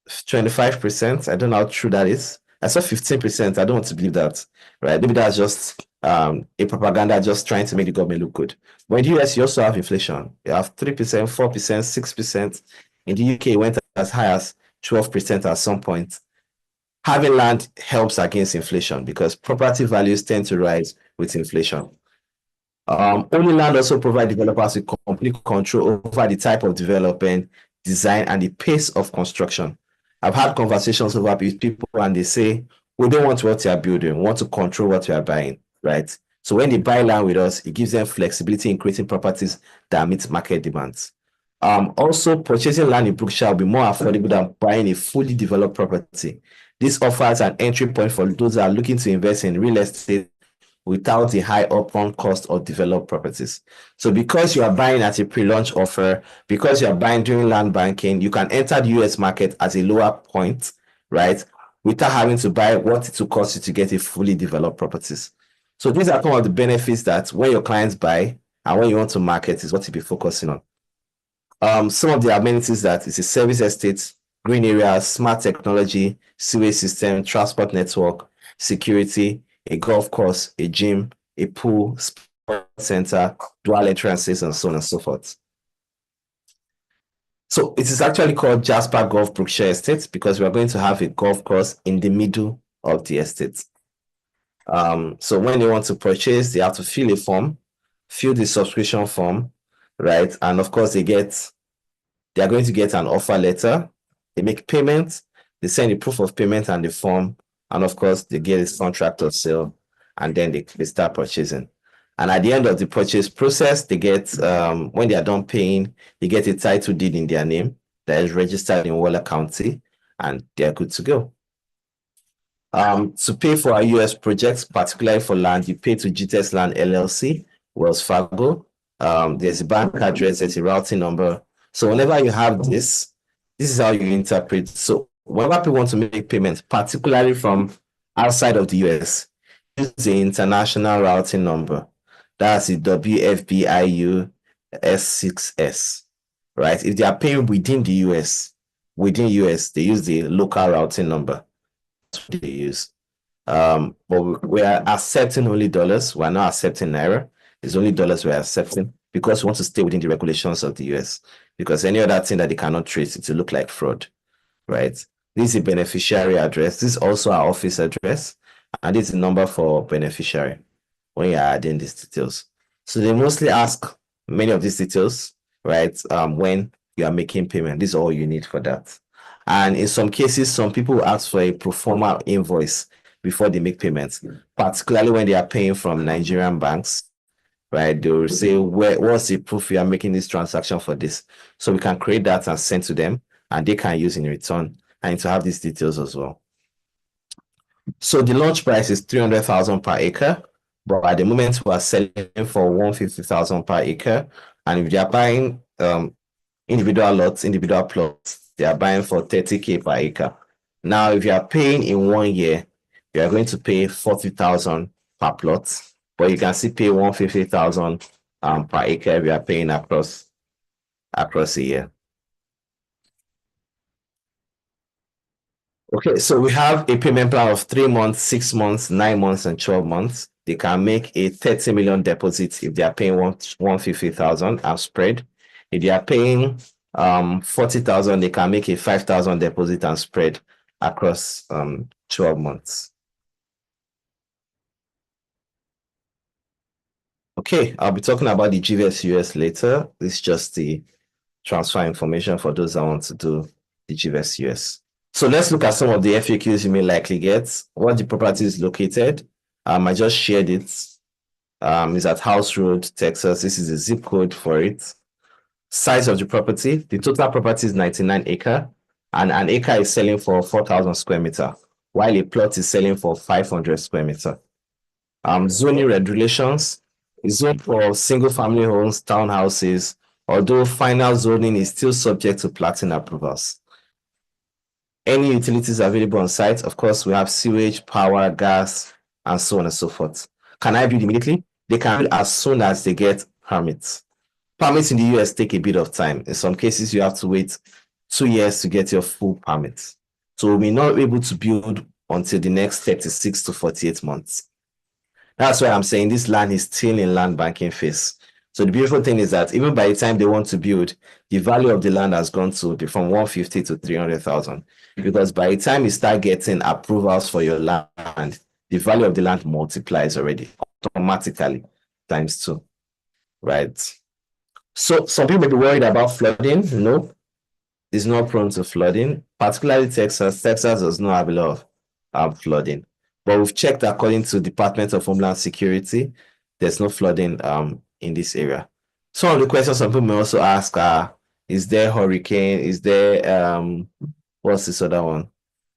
25%. I don't know how true that is. I saw 15%. I don't want to believe that, right? Maybe that's just a propaganda just trying to make the government look good. But in the US, you also have inflation. You have 3%, 4%, 6%. In the UK, it went as high as 12% at some point. Having land helps against inflation because property values tend to rise with inflation. Owning land also provides developers with complete control over the type of development, design, and the pace of construction. I've had conversations over with people and they say, we don't want what you are building, we want to control what you are buying, right? So when they buy land with us, it gives them flexibility in creating properties that meet market demands. Also, purchasing land in Brookshire will be more affordable than buying a fully developed property. This offers an entry point for those that are looking to invest in real estate without the high upfront cost of developed properties. So because you are buying at a pre-launch offer, because you are buying during land banking, you can enter the US market at a lower point, right? Without having to buy what it will cost you to get a fully developed properties. So these are some of the benefits that when your clients buy and when you want to market is what you'll be focusing on. Some of the amenities that is a service estate, green areas, smart technology, sewage system, transport network, security, a golf course, a gym, a pool, sports center, dual entrances, and so on and so forth. So it is actually called Jasper Golf Brookshire Estate because we are going to have a golf course in the middle of the estate. So when they want to purchase, they have to fill a form, fill the subscription form, right? And of course, they are going to get an offer letter. They make payment, they send the proof of payment and the form, and of course, they get a contract of sale, and then they start purchasing. And at the end of the purchase process, they get, when they are done paying, they get a title deed in their name that is registered in Waller County, and they're good to go. To pay for our US projects, particularly for land, you pay to Gtext Land LLC, Wells Fargo. There's a bank address, there's a routing number. So whenever you have this is how you interpret. So whenever people want to make payments, particularly from outside of the US, use the international routing number. That's the WFBIU S6S. right? If they are paying within the US, they use the local routing number. That's what they use. But we are accepting only dollars. We're not accepting naira. It's only dollars we're accepting because we want to stay within the regulations of the US. Because any other thing that they cannot trace, it will look like fraud, right? This is a beneficiary address. This is also our office address, and this is the number for beneficiary when you're adding these details. So they mostly ask many of these details, right? When you are making payment, this is all you need for that. And in some cases, some people ask for a pro forma invoice before they make payments, particularly when they are paying from Nigerian banks, right? They will say, what's the proof you are making this transaction for this? So we can create that and send to them, and they can use in return, and to have these details as well. So the launch price is 300,000 per acre, but at the moment we are selling for 150,000 per acre. And if they are buying individual lots, individual plots, they are buying for 30K per acre. Now, if you are paying in 1 year, you are going to pay 40,000 per plot, but you can still pay 150,000 per acre if you are paying across a year. Okay, so we have a payment plan of 3 months, 6 months, 9 months, and 12 months. They can make a 30 million deposit if they are paying 150,000 and spread. If they are paying 40,000, they can make a 5,000 deposit and spread across 12 months. Okay, I'll be talking about the GVS US later. This is just the transfer information for those that want to do the GVS US. So let's look at some of the FAQs you may likely get. Where the property is located. I just shared it. It's at House Road, Texas. This is the zip code for it. Size of the property. The total property is 99 acres, and an acre is selling for 4,000 square meters, while a plot is selling for 500 square meters. Zoning regulations is zoned for single-family homes, townhouses, although final zoning is still subject to plating approvals. Any utilities available on site, of course, we have sewage, power, gas, and so on and so forth. Can I build immediately? They can build as soon as they get permits. Permits in the US take a bit of time. In some cases, you have to wait 2 years to get your full permit. So we may not be able to build until the next 36 to 48 months. That's why I'm saying this land is still in land banking phase. So the beautiful thing is that even by the time they want to build, the value of the land has gone to from 150 to 300,000. Because by the time you start getting approvals for your land, the value of the land multiplies already automatically ×2, right? So some people may be worried about flooding. No, it's not prone to flooding, particularly Texas. Texas does not have a lot of flooding. But we've checked according to Department of Homeland Security, there's no flooding in this area. Some of the questions some people may also ask are, is there hurricane? Is there, what's this other one?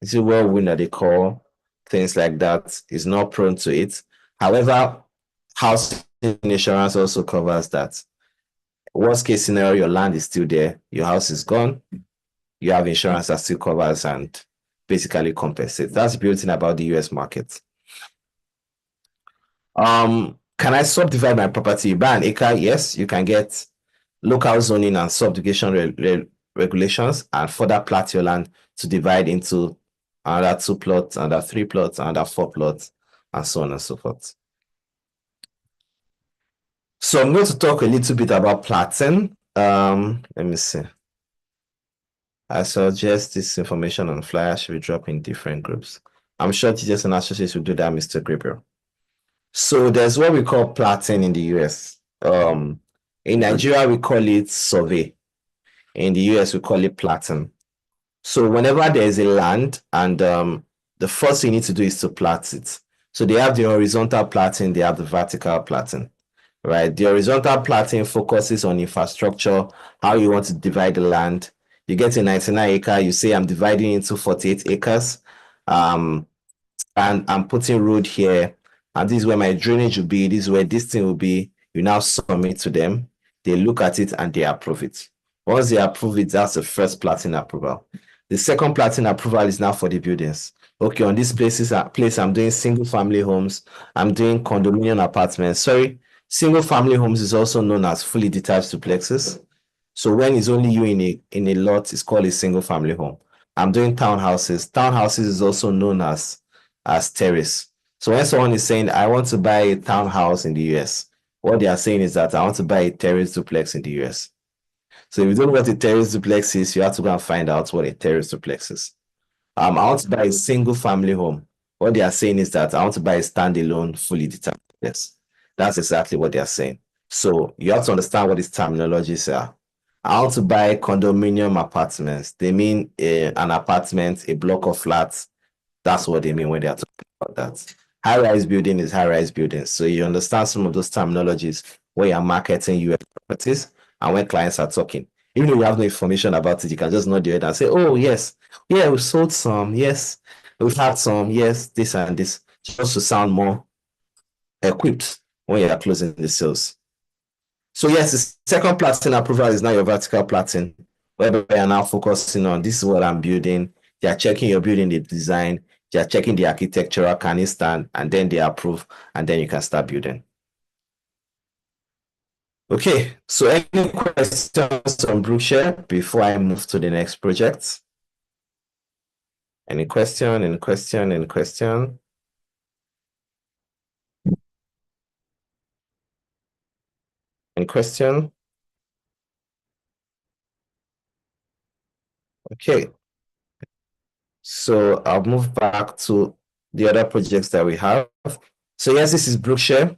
Is it whirlwind that they call? Things like that is not prone to it. However, house insurance also covers that. Worst case scenario, your land is still there, your house is gone, you have insurance that still covers and basically compensates. That's the beauty about the US market. Can I subdivide my property? Buy an acre? Yes, you can get local zoning and subdivision regulations and further plat your land to divide into another 2 plots, another 3 plots, another 4 plots, and so on and so forth. So I'm going to talk a little bit about platting. Let me see. I suggest this information on flyer should be dropped in different groups. I'm sure Gtext and Associates will do that, Mr. Gabriel. So there's what we call platting in the US. In Nigeria, we call it survey. In the US, we call it platting. So whenever there is a land and the first thing you need to do is to plat it. So they have the horizontal platting, they have the vertical platting, right? The horizontal platting focuses on infrastructure, how you want to divide the land. You get a 99 acre, you say I'm dividing into 48 acres, and I'm putting road here, and this is where my drainage will be, this is where this thing will be. You now submit to them, they look at it and they approve it. Once they approve it, that's the first platting approval. The second platting approval is now for the buildings. Okay, on this place I'm doing single family homes, I'm doing condominium apartments. Sorry, single family homes is also known as fully detached duplexes. So when it's only you in a lot, it's called a single family home. I'm doing townhouses. Townhouses is also known as terrace. So when someone is saying, I want to buy a townhouse in the US, what they are saying is that I want to buy a terrace duplex in the US. So if you don't know what a terrace duplex is, you have to go and find out what a terrace duplex is. I want to buy a single family home. What they are saying is that I want to buy a standalone, fully detached. Yes, that's exactly what they are saying. So you have to understand what these terminologies are. I want to buy condominium apartments. They mean an apartment, a block of flats. That's what they mean when they are talking about that. High-rise building is high-rise building. So you understand some of those terminologies when you're marketing US properties and when clients are talking. Even if you have no information about it, you can just nod your head and say, oh, yes, yeah, we've sold some. Yes, we've had some. Yes, this and this, just to sound more equipped when you are closing the sales. So yes, the second platting approval is now your vertical platting, where you are now focusing on this is what I'm building. They are checking your building, the design, they are checking the architectural, can it stand, and then they approve, and then you can start building. Okay, so any questions on Brookshare before I move to the next project? Any question, any question, any question? Any question? Okay. So I'll move back to the other projects that we have. So yes, this is Brookshare.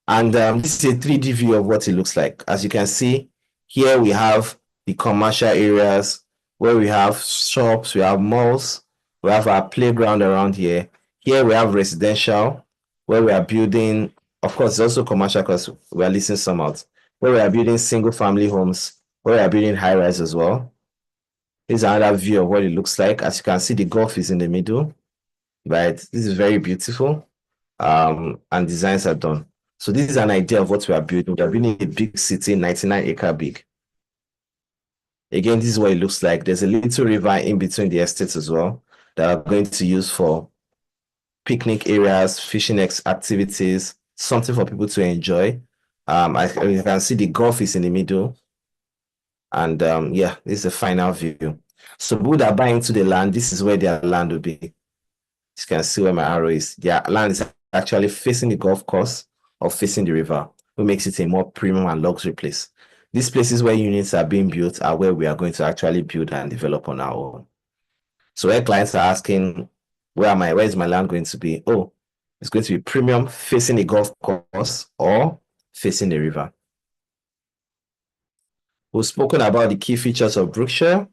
And this is a 3D view of what it looks like. As you can see, here we have the commercial areas where we have shops, we have malls, we have our playground around here. Here we have residential, where we are building, of course, it's also commercial because we are leasing some out, where we are building single family homes, where we are building high rise as well. Here's another view of what it looks like. As you can see, the Gulf is in the middle, right? This is very beautiful, and designs are done. So this is an idea of what we are building. We are building a big city, 99-acre big. Again, this is what it looks like. There's a little river in between the estates as well that are going to use for picnic areas, fishing activities, something for people to enjoy. As you can see, the Gulf is in the middle. And yeah, this is the final view. So people that buy into the land, this is where their land will be. You can see where my arrow is. Their land is actually facing the golf course or facing the river, which makes it a more premium and luxury place. These places where units are being built are where we are going to actually build and develop on our own. So when clients are asking, where is my land going to be? Oh, it's going to be premium facing the golf course or facing the river. We've spoken about the key features of Brookshare,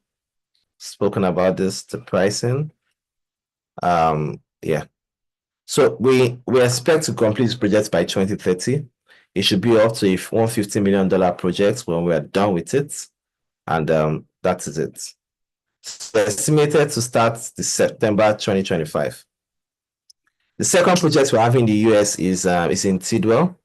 spoken about this, the pricing. Yeah. So we expect to complete this project by 2030. It should be up to a $150 million project when we are done with it. And that is it. So estimated to start this September 2025. The second project we have in the US is in Tidwell.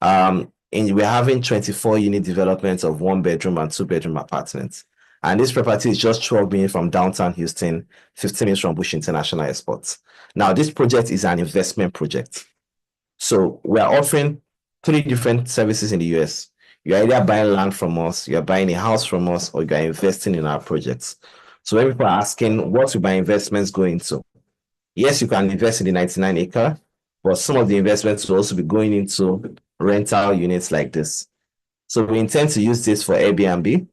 And we're having 24 unit developments of 1-bedroom and 2-bedroom apartments. And this property is just 12 minutes from downtown Houston, 15 minutes from Bush International Airport. Now, this project is an investment project. So we are offering 3 different services in the US. You're either buying land from us, you're buying a house from us, or you're investing in our projects. So when people are asking, what will my investments go into? Yes, you can invest in the 99-acre, but some of the investments will also be going into rental units like this. So we intend to use this for Airbnb.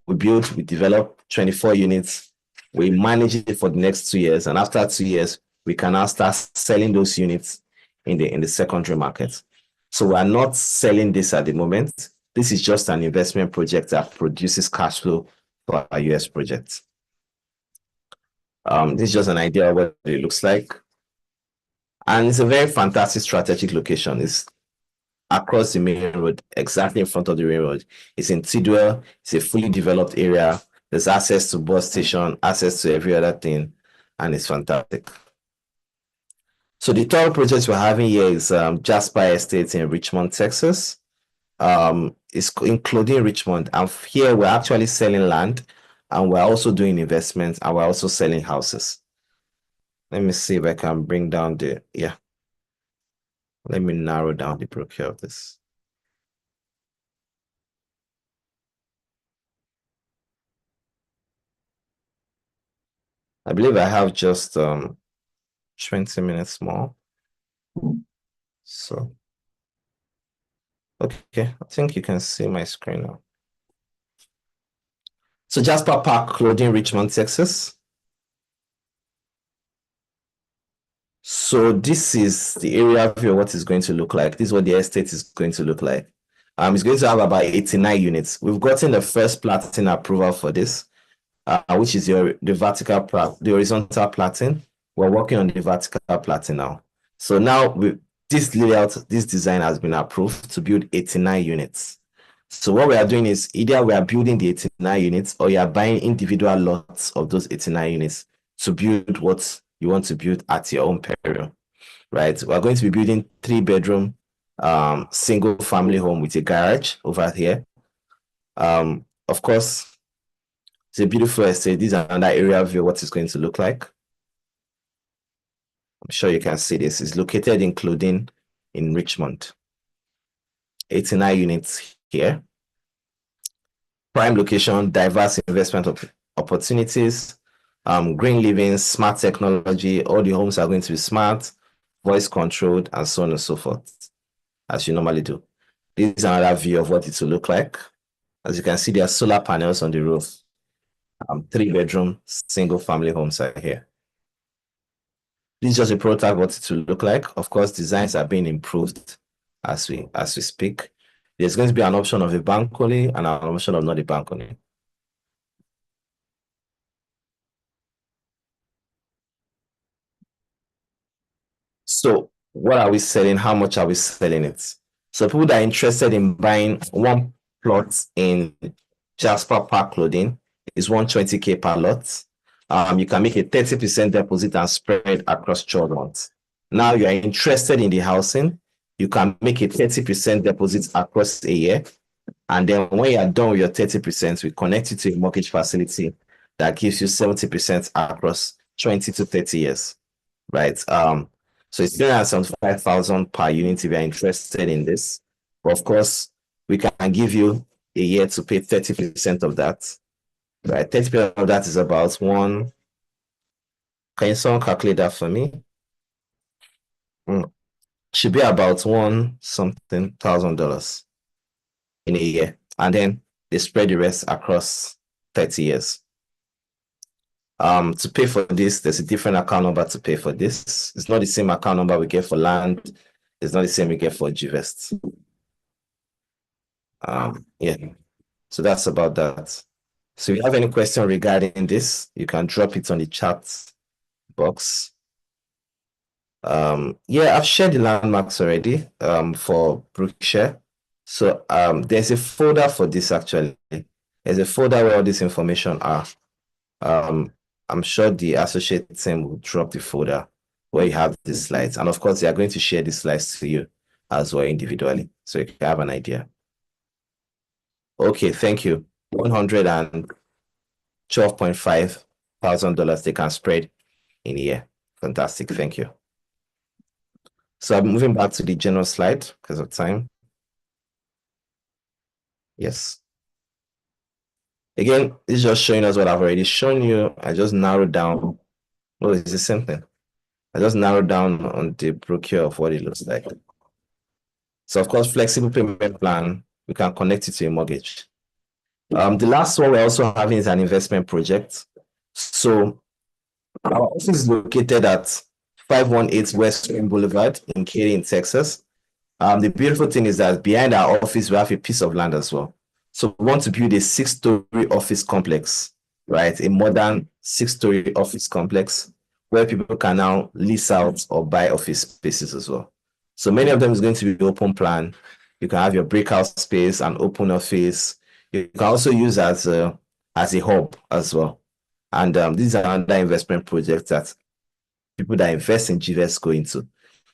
We develop 24 units. We manage it for the next 2 years. And after 2 years, we can now start selling those units in the secondary market. So we are not selling this at the moment. This is just an investment project that produces cash flow for our US project. This is just an idea of what it looks like. And it's a very fantastic strategic location. It's across the main road, exactly in front of the main road. It's in Tidwell. It's a fully developed area. There's access to bus station, access to every other thing, and it's fantastic. So the third project we're having here is Jasper Estate in Richmond, Texas. It's including Richmond. And here we're actually selling land, and we're also doing investments, and we're also selling houses. Let me see if I can bring down yeah. Let me narrow down the brochure of this. I believe I have just 20 minutes more. So, okay, I think you can see my screen now. So Jasper Park Clothing, Richmond, Texas. So this is the area view of what it's going to look like. This is what the estate is going to look like. It's going to have about 89 units. We've gotten the first platting approval for this, which is the horizontal platting. We're working on the vertical platting now. So now this layout, this design has been approved to build 89 units. So what we are doing is either we are building the 89 units or you are buying individual lots of those 89 units to build what you want to build at your own peril, right? We're going to be building 3-bedroom single family home with a garage over here. Of course, it's a beautiful estate. This is another area view of what it's going to look like. I'm sure you can see this. It's located in Clothing in Richmond. 89 units here. Prime location, diverse investment opportunities, green living, smart technology. All the homes are going to be smart, voice controlled, and so on and so forth, as you normally do. This is another view of what it will look like. As you can see, there are solar panels on the roof. 3-bedroom single family homes are here. This is just a prototype of what it will look like. Of course, designs are being improved as we speak. There's going to be an option of a balcony and an option of not a balcony. So what are we selling? How much are we selling it? So people that are interested in buying one plot in Jasper Park Clothing is 120K per lot. You can make a 30% deposit and spread across 12 months. Now you are interested in the housing, you can make a 30% deposit across a year. And then when you are done with your 30%, we connect you to a mortgage facility that gives you 70% across 20 to 30 years, right? So it's 375,000 per unit if you're interested in this. But of course, we can give you a year to pay 30% of that. Right, 30% of that is about one. Can someone calculate that for me? Should be about $1,000 in a year, and then they spread the rest across 30 years. To pay for this, there's a different account number to pay for this. It's not the same account number we get for land. It's not the same we get for Gvest. Yeah, so that's about that. So if you have any question regarding this, you can drop it on the chat box. Yeah, I've shared the landmarks already for Brookshire. So there's a folder for this actually. There's a folder where all this information are. I'm sure the associate team will drop the folder where you have the slides. And of course, they are going to share the slides to you as well individually, so you can have an idea. Okay, thank you. $112.5 thousand they can spread in a year. Fantastic, thank you. So I'm moving back to the general slide because of time. Yes. Again, this is just showing us what I've already shown you. I just narrowed down. Oh, it's the same thing. I just narrowed down on the brochure of what it looks like. So of course, flexible payment plan, we can connect it to a mortgage. The last one we're also having is an investment project. So our office is located at 518 West Spring Boulevard in Katy, in Texas. The beautiful thing is that behind our office, we have a piece of land as well. So we want to build a 6-story office complex, right? A modern 6-story office complex where people can now lease out or buy office spaces as well. So many of them is going to be open plan. You can have your breakout space and open office. You can also use as a hub as well. And these are another investment projects that people that invest in Gvest go into.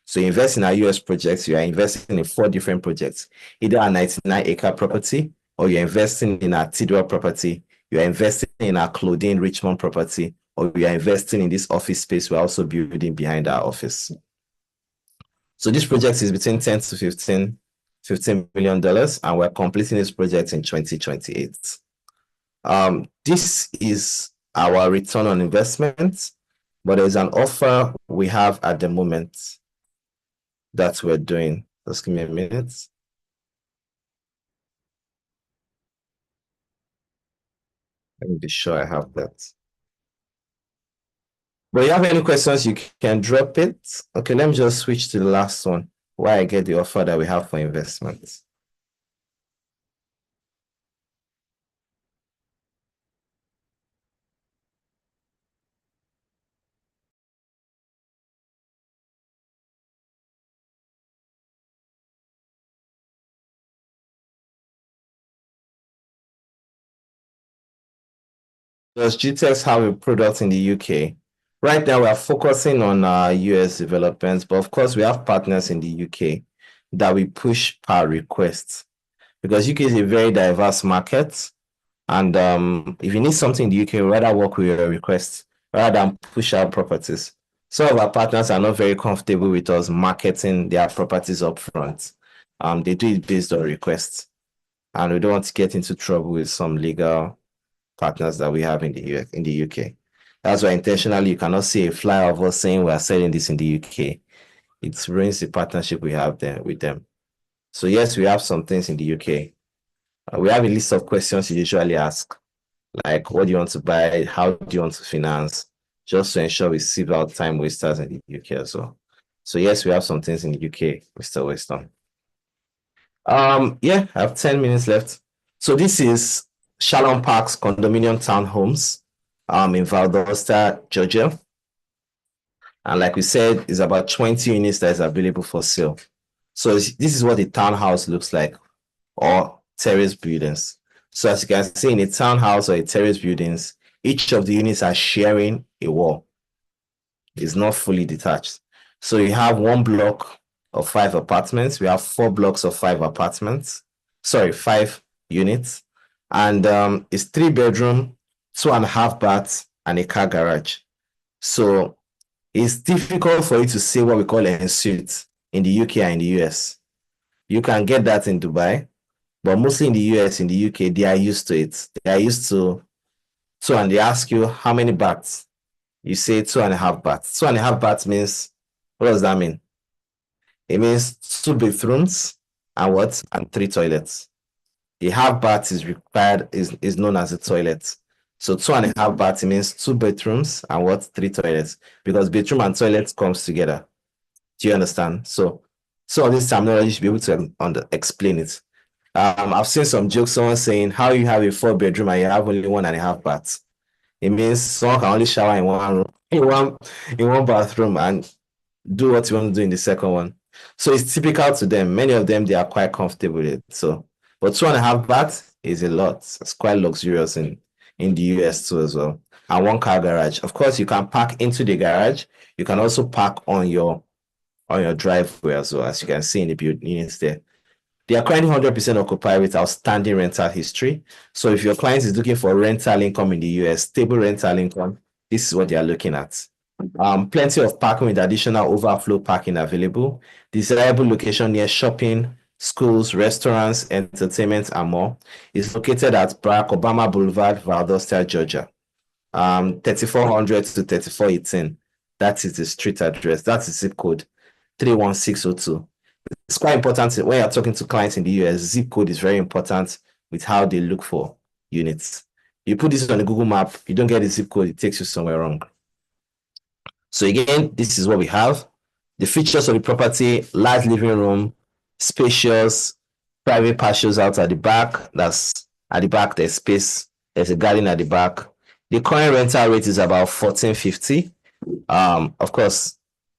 So you invest in our US projects, you are investing in 4 different projects, either a 99-acre property, or you're investing in our Tidwell property, you are investing in our Clothing Richmond property, or you are investing in this office space we're also building behind our office. So this project is between 10 to $15 million, and we're completing this project in 2028. This is our return on investment, but there's an offer we have at the moment that we're doing. Just give me a minute. Let me be sure I have that. But you have any questions, you can drop it. Okay, let me just switch to the last one, where I get the offer that we have for investments. Does Gtext have a product in the UK? Right now, we are focusing on US developments, but of course, we have partners in the UK that we push per request, because UK is a very diverse market. And if you need something in the UK, we rather work with your request rather than push out properties. Some of our partners are not very comfortable with us marketing their properties up front. They do it based on requests, and we don't want to get into trouble with some legal partners that we have in the UK. That's why intentionally you cannot see a flyer of us saying we are selling this in the UK. It ruins the partnership we have there with them. So yes, we have some things in the UK. We have a list of questions you usually ask, like what do you want to buy, how do you want to finance, just to ensure we sieve out time wasters in the UK as well. So yes, we have some things in the UK, Mr. Weston. Yeah, I have 10 minutes left. So this is Shalom Park's condominium townhomes in Valdosta, Georgia. And like we said, it's about 20 units that is available for sale. So this is what a townhouse looks like, or terrace buildings. So as you can see, in a townhouse or a terrace buildings, each of the units are sharing a wall. It's not fully detached. So you have one block of 5 apartments. We have 4 blocks of 5 apartments. Sorry, 5 units. And it's 3 bedroom, 2.5 baths, and a car garage. So it's difficult for you to say what we call a ensuite in the UK and the US. You can get that in Dubai, but mostly in the US, in the UK, they are used to it. They are used to, and they ask you how many baths. You say 2.5 baths. 2.5 baths means, what does that mean? It means 2 bathrooms and what? And 3 toilets. A half bath is required, is known as a toilet. So 2.5 baths means 2 bathrooms and what? 3 toilets, because bedroom and toilet comes together. Do you understand? So some of this terminology you should be able to explain it. I've seen some jokes, someone saying, how you have a 4-bedroom and you have only 1.5 baths. It means someone can only shower in one room, in one bathroom, and do what you want to do in the second one. So it's typical to them. Many of them, they are quite comfortable with it. So, but 2.5 baths is a lot. It's quite luxurious in the US too as well. And 1 car garage. Of course, you can park into the garage. You can also park on your driveway as well, as you can see in the units there. They are currently 100% occupied with outstanding rental history. So if your client is looking for rental income in the US, stable rental income, this is what they are looking at. Plenty of parking with additional overflow parking available. Desirable location near shopping, schools, restaurants, entertainment, and more. It's located at Barack Obama Boulevard, Valdosta, Georgia. 3400 to 3418. That is the street address. That's the zip code, 31602. It's quite important when you're talking to clients in the US. Zip code is very important with how they look for units. You put this on the Google map, you don't get the zip code, it takes you somewhere wrong. So again, this is what we have. The features of the property: large living room, spacious, private patios out at the back. That's at the back, there's space, there's a garden at the back. The current rental rate is about $1,450. Of course,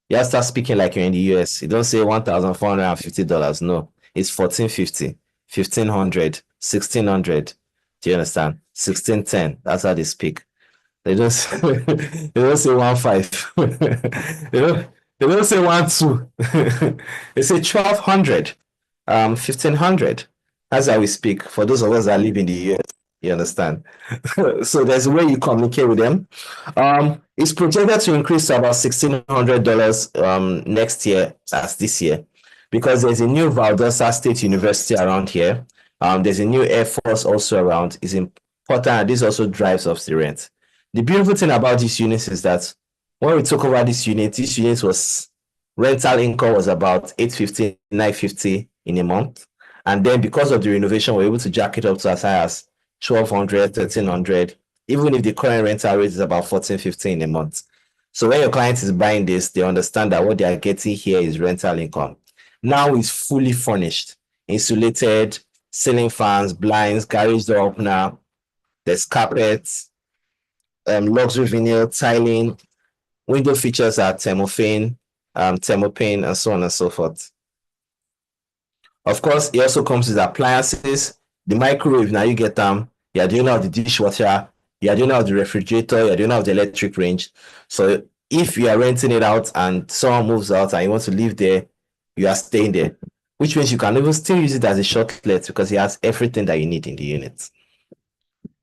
you have to start speaking like you're in the US. You don't say $1,450. No, it's $1,450, $1,500, $1,600. Do you understand? $1,610. That's how they speak. They don't say, they don't say 1.5. they don't say 1.2. They say 1,200, 1,500. That's how we speak for those of us that live in the US. You understand? So there's a way you communicate with them. It's projected to increase to about $1,600 next year as this year, because there's a new Valdosta State University around here. There's a new Air Force also around. It's important. This also drives up the rent. The beautiful thing about this unit is that when we took over this unit was rental income was about 850, 950 in a month. And then because of the renovation, we're able to jack it up to as high as 1,200, 1,300, even if the current rental rate is about 14, 15 in a month. So when your client is buying this, they understand that what they are getting here is rental income. Now it's fully furnished, insulated, ceiling fans, blinds, garage door opener, there's carpets, luxury vinyl, tiling, window features are thermophane, thermopane, and so on and so forth. Of course, it also comes with appliances. The microwave, now you get them. You are doing out the dishwasher, you are doing out the refrigerator, you are doing out the electric range. So if you are renting it out and someone moves out and you want to live there, you are staying there, which means you can even still use it as a shortlet because it has everything that you need in the unit.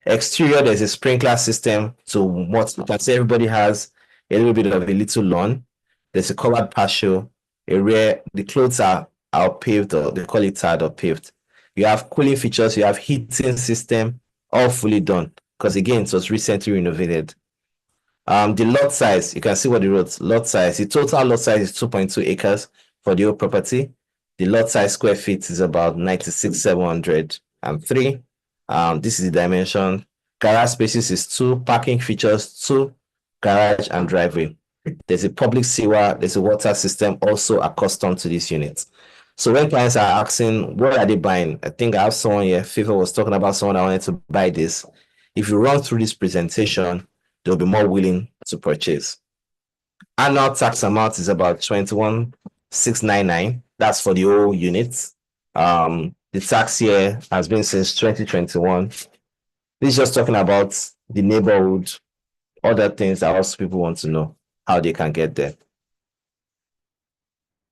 Exterior, there's a sprinkler system. So what you can see, everybody has a little bit of a little lawn. There's a covered patio area. The clothes are paved, or they call it tarred or paved. You have cooling features, you have heating system, all fully done. Because again, it was recently renovated. The lot size, you can see what the lot size. The total lot size is 2.2 acres for the whole property. The lot size square feet is about 96,703. This is the dimension. Garage spaces is 2, parking features 2, garage and driveway. There's a public sewer, there's a water system also accustomed to this unit. So when clients are asking, what are they buying? I think I have someone here, FIFA was talking about someone that wanted to buy this. If you run through this presentation, they'll be more willing to purchase. Annual tax amount is about 21,699. That's for the whole unit. The tax year has been since 2021. This is just talking about the neighborhood, other things that also people want to know how they can get there.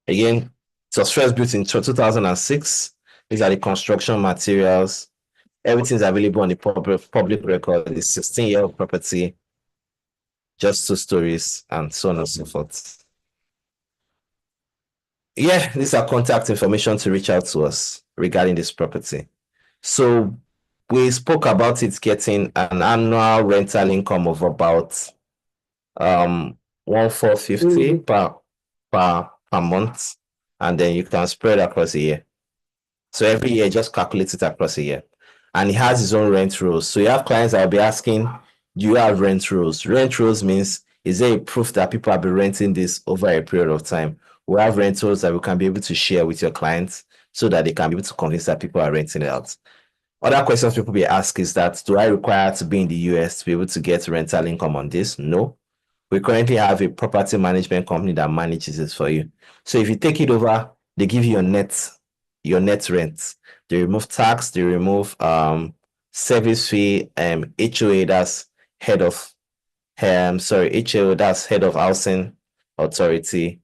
Again, it was first built in 2006. These are the construction materials. Everything is available on the public record. It's 16-year-old property, just 2 stories, and so on and so forth. Yeah, these are contact information to reach out to us regarding this property. So we spoke about it getting an annual rental income of about 1,450 per month, and then you can spread across a year. So every year, just calculate it across a year. And it has its own rent rules. So you have clients that will be asking, do you have rent rules? Rent rules means, is there a proof that people have been renting this over a period of time? We have rent rules that we can be able to share with your clients so that they can be able to convince that people are renting it out. Other questions people be asked is that, do I require to be in the US to be able to get rental income on this? No. We currently have a property management company that manages it for you. So if you take it over, they give you your net rent. They remove tax, they remove service fee, HOA, that's head of HOA, that's head of housing authority,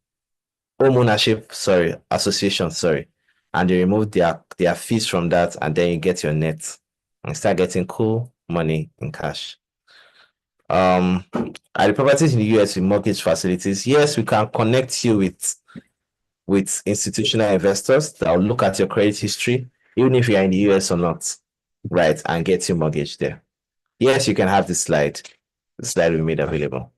home ownership, association, and they remove their fees from that, and then you get your net and start getting cool money in cash. Are the properties in the US with mortgage facilities? Yes, we can connect you with institutional investors that will look at your credit history, even if you're in the US or not, right, and get your mortgage there. Yes, you can have this slide. The slide we made available.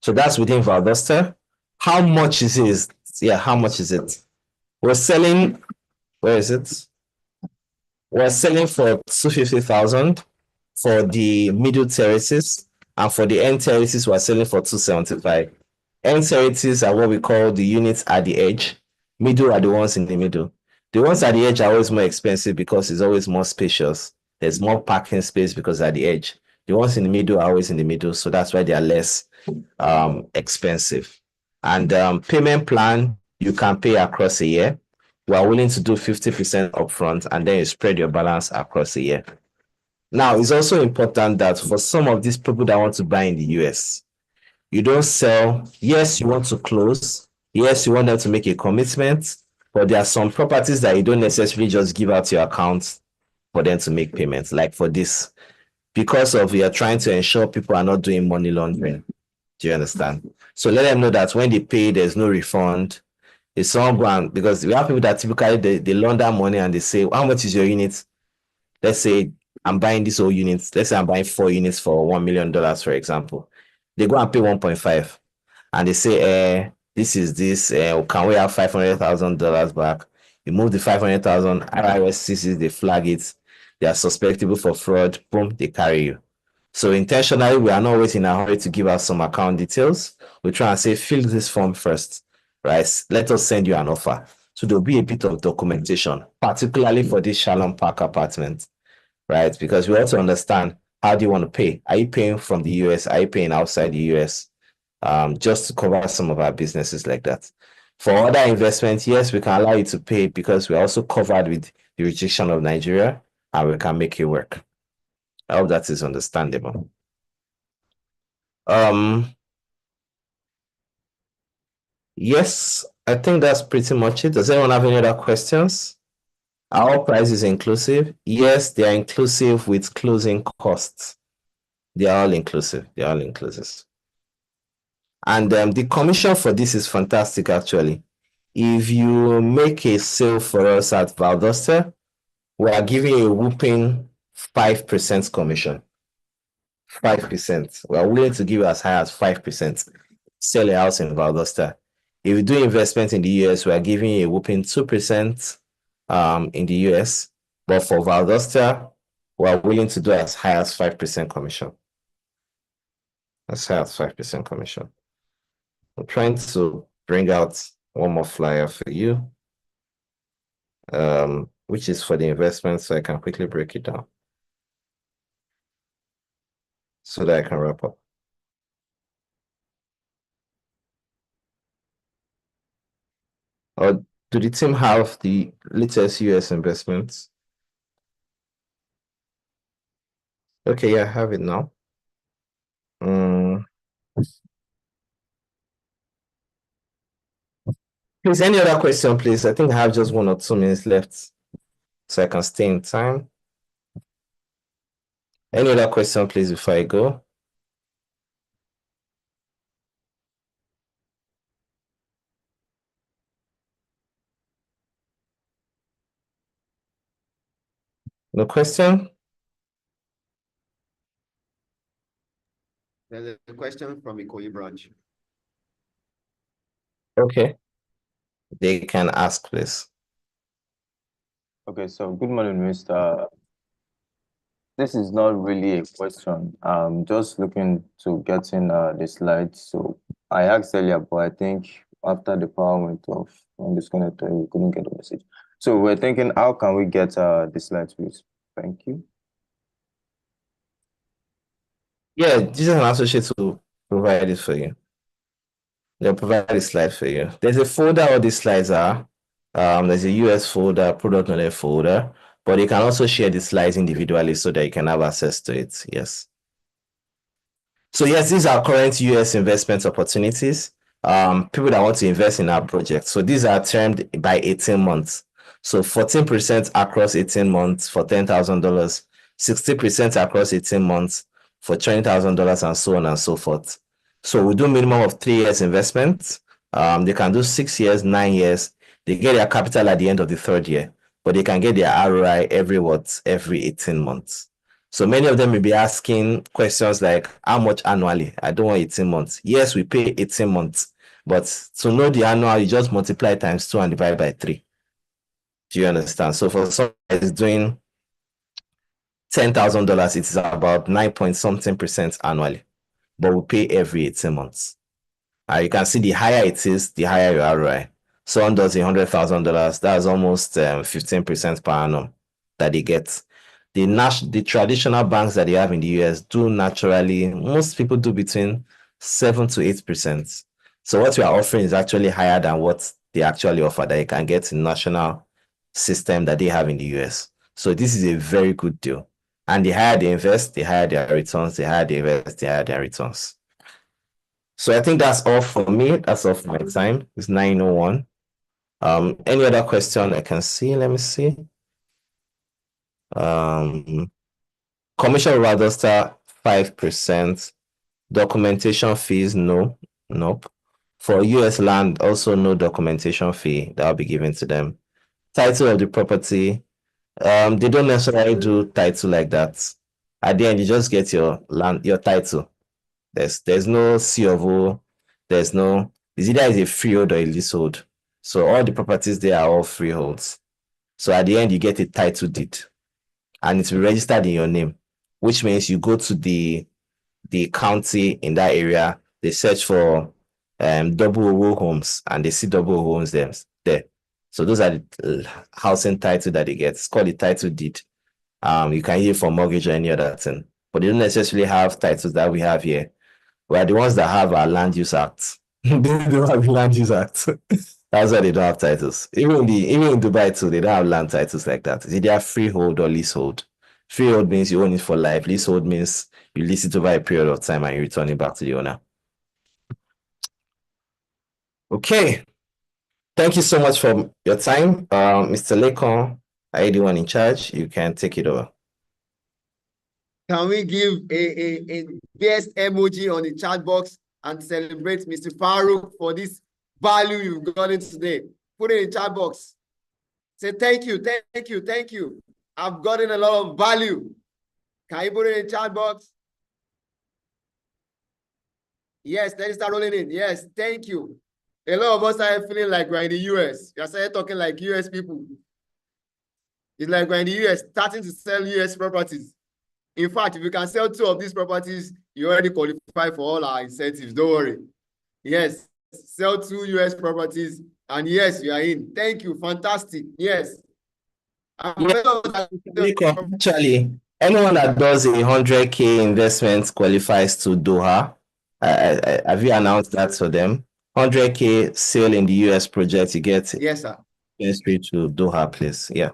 So that's within Valdosta. How much is it? Yeah, how much is it? We're selling, where is it? We're selling for 250,000 for the middle terraces, and for the end terraces, we're selling for 275. End terraces are what we call the units at the edge. Middle are the ones in the middle. The ones at the edge are always more expensive because it's always more spacious. There's more parking space because at the edge. The ones in the middle are always in the middle, so that's why they are less expensive. And payment plan, you can pay across a year. We are willing to do 50% upfront, and then you spread your balance across a year. Now, it's also important that for some of these people that want to buy in the US, you don't sell. Yes, you want to close. Yes, you want them to make a commitment, but there are some properties that you don't necessarily just give out your account for them to make payments, like for this, because of you're trying to ensure people are not doing money laundering. Do you understand? So let them know that when they pay, there's no refund. It's someone, because we have people that typically they launder money and they say, how much is your unit? Let's say I'm buying this whole unit. Let's say I'm buying 4 units for $1 million, for example. They go and pay 1.5, and they say, this is this. Can we have $500,000 back? You move the 500,000. IRS sees, they flag it. They are suspectable for fraud. Boom, they carry you. So intentionally, we are not always in a hurry to give us some account details. We try and say, fill this form first, right? Let us send you an offer. So there'll be a bit of documentation, particularly for this Shalom Park apartment, right? Because we also understand, how do you want to pay? Are you paying from the US? Are you paying outside the US? Just to cover some of our businesses like that. For other investments, yes, we can allow you to pay because we're also covered with the jurisdiction of Nigeria, and we can make it work. I hope that is understandable. Yes, I think that's pretty much it. Does anyone have any other questions? Are all prices inclusive? Yes, they are inclusive with closing costs. They are all inclusive. They are all inclusive. And the commission for this is fantastic, actually. If you make a sale for us at Valdosta, we are giving you a whooping 5% commission. 5%. We are willing to give as high as 5%. Sell a house in Valdosta. If you do investment in the US, we are giving you a whooping 2% in the US. But for Valdosta, we are willing to do as high as 5% commission. As high as 5% commission. I'm trying to bring out one more flyer for you, which is for the investment, so I can quickly break it down so that I can wrap up. Or do the team have the latest US investments? Okay, yeah, I have it now. Please, any other question, please? I think I have just 1 or 2 minutes left, so I can stay in time. Any other question, please, before I go? No question? There's a question from Ikoyi branch. Okay. They can ask, please. Okay, so good morning, Mr. This is not really a question. I'm just looking to get in the slides. So I asked earlier, but I think after the power went off and disconnected, we couldn't get the message. So we're thinking, how can we get the slides, please? Thank you. Yeah, Gtext Associates will provide it for you. They'll provide a slide for you. There's a folder all these slides are. There's a US folder, product knowledge folder, but you can also share the slides individually so that you can have access to it. Yes. So yes, these are current US investment opportunities. People that want to invest in our project. So these are termed by 18 months. So 14% across 18 months for $10,000, 60% across 18 months for $20,000, and so on and so forth. So we do minimum of 3 years investment. They can do 6 years, 9 years. They get their capital at the end of the 3rd year, but they can get their ROI every 18 months. So many of them may be asking questions like, how much annually? I don't want 18 months. Yes, we pay 18 months, but to know the annual, you just multiply times 2 and divide by 3. Do you understand? So for someone that is doing $10,000, it is about 9-point-something% annually, but we pay every 18 months. You can see the higher it is, the higher your ROI. Someone does $100,000, that's almost 15% per annum that they get. The traditional banks that they have in the US do naturally, most people do between 7 to 8%. So what we are offering is actually higher than what they actually offer that you can get in national system that they have in the US. So this is a very good deal. And the higher they invest, the higher their returns, the higher they invest, the higher their returns. So I think that's all for me. That's all for my time. It's 9:01. Any other question I can see? Let me see. Commission register 5%. Documentation fees, no. Nope. For US land, also no documentation fee that will be given to them. Title of the property, They don't necessarily do title like that. At the end, you just get your land, your title. There's no C of O. There's no. It's either is a freehold or a leasehold. So all the properties there are all freeholds. So at the end, you get a title deed, and it's registered in your name, which means you go to the county in that area. They search for double O homes, and they see double O homes there. So those are the housing title that they get. It's called the title deed. You can use it for mortgage or any other thing, but they don't necessarily have titles that we have here. We are the ones that have our land use act. They don't have the land use act. That's why they don't have titles. Even in Dubai too, they don't have land titles like that. It's either freehold or leasehold. Freehold means you own it for life. Leasehold means you lease it over a period of time and you return it back to the owner. Okay. Thank you so much for your time. Mr. Lekon, are you the one in charge? You can take it over. Can we give a best emoji on the chat box and celebrate Mr. Farouk for this value you've gotten today? Put it in the chat box. Say thank you, thank you, thank you. I've gotten a lot of value. Can you put it in the chat box? Yes, let it start rolling in. Yes, thank you. A lot of us are feeling like we're in the US. We are started talking like US people. It's like we're in the US, starting to sell US properties. In fact, if you can sell 2 of these properties, you already qualify for all our incentives. Don't worry. Yes, sell 2 US properties, and yes, you are in. Thank you. Fantastic. Yes. Actually, anyone that does a 100K investment qualifies to Doha. Have you announced that for them? 100K sale in the US project, you get it. Yes, sir. Straight to Doha, please. Yeah.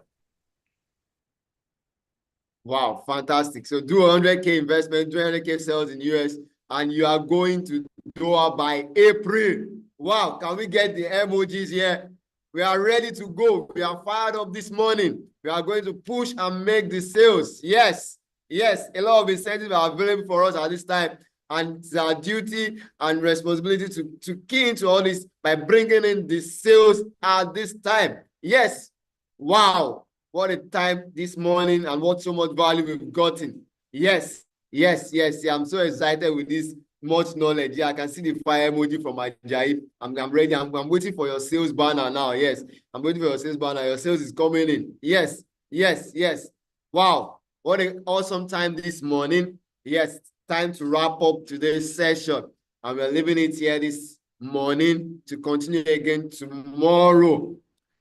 Wow, fantastic. So do 100K investment, 200K sales in US, and you are going to Doha by April. Wow, can we get the emojis here? We are ready to go. We are fired up this morning. We are going to push and make the sales. Yes, yes, a lot of incentives are available for us at this time. And it's our duty and responsibility to key into all this by bringing in the sales at this time. Yes, wow, what a time this morning and what so much value we've gotten. Yes, yes, yes, yeah, I'm so excited with this much knowledge. Yeah, I can see the fire emoji from Ajayi. I'm ready. I'm waiting for your sales banner now. Yes, I'm waiting for your sales banner. Your sales is coming in. Yes, yes, yes. Wow, what an awesome time this morning. Yes, time to wrap up today's session. And we're leaving it here this morning to continue again tomorrow.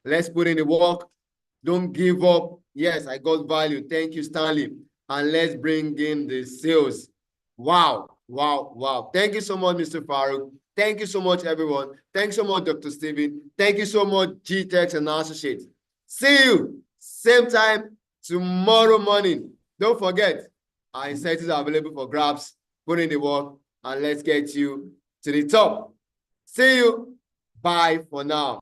Let's put in the work. Don't give up. Yes, I got value. Thank you, Stanley. And let's bring in the sales. Wow. Wow, wow. Thank you so much, Mr. Farouk. Thank you so much, everyone. Thanks so much, Dr. Stephen. Thank you so much, Gtext and Associates. See you same time tomorrow morning. Don't forget, our incentives are available for grabs. Put in the work and let's get you to the top. See you. Bye for now.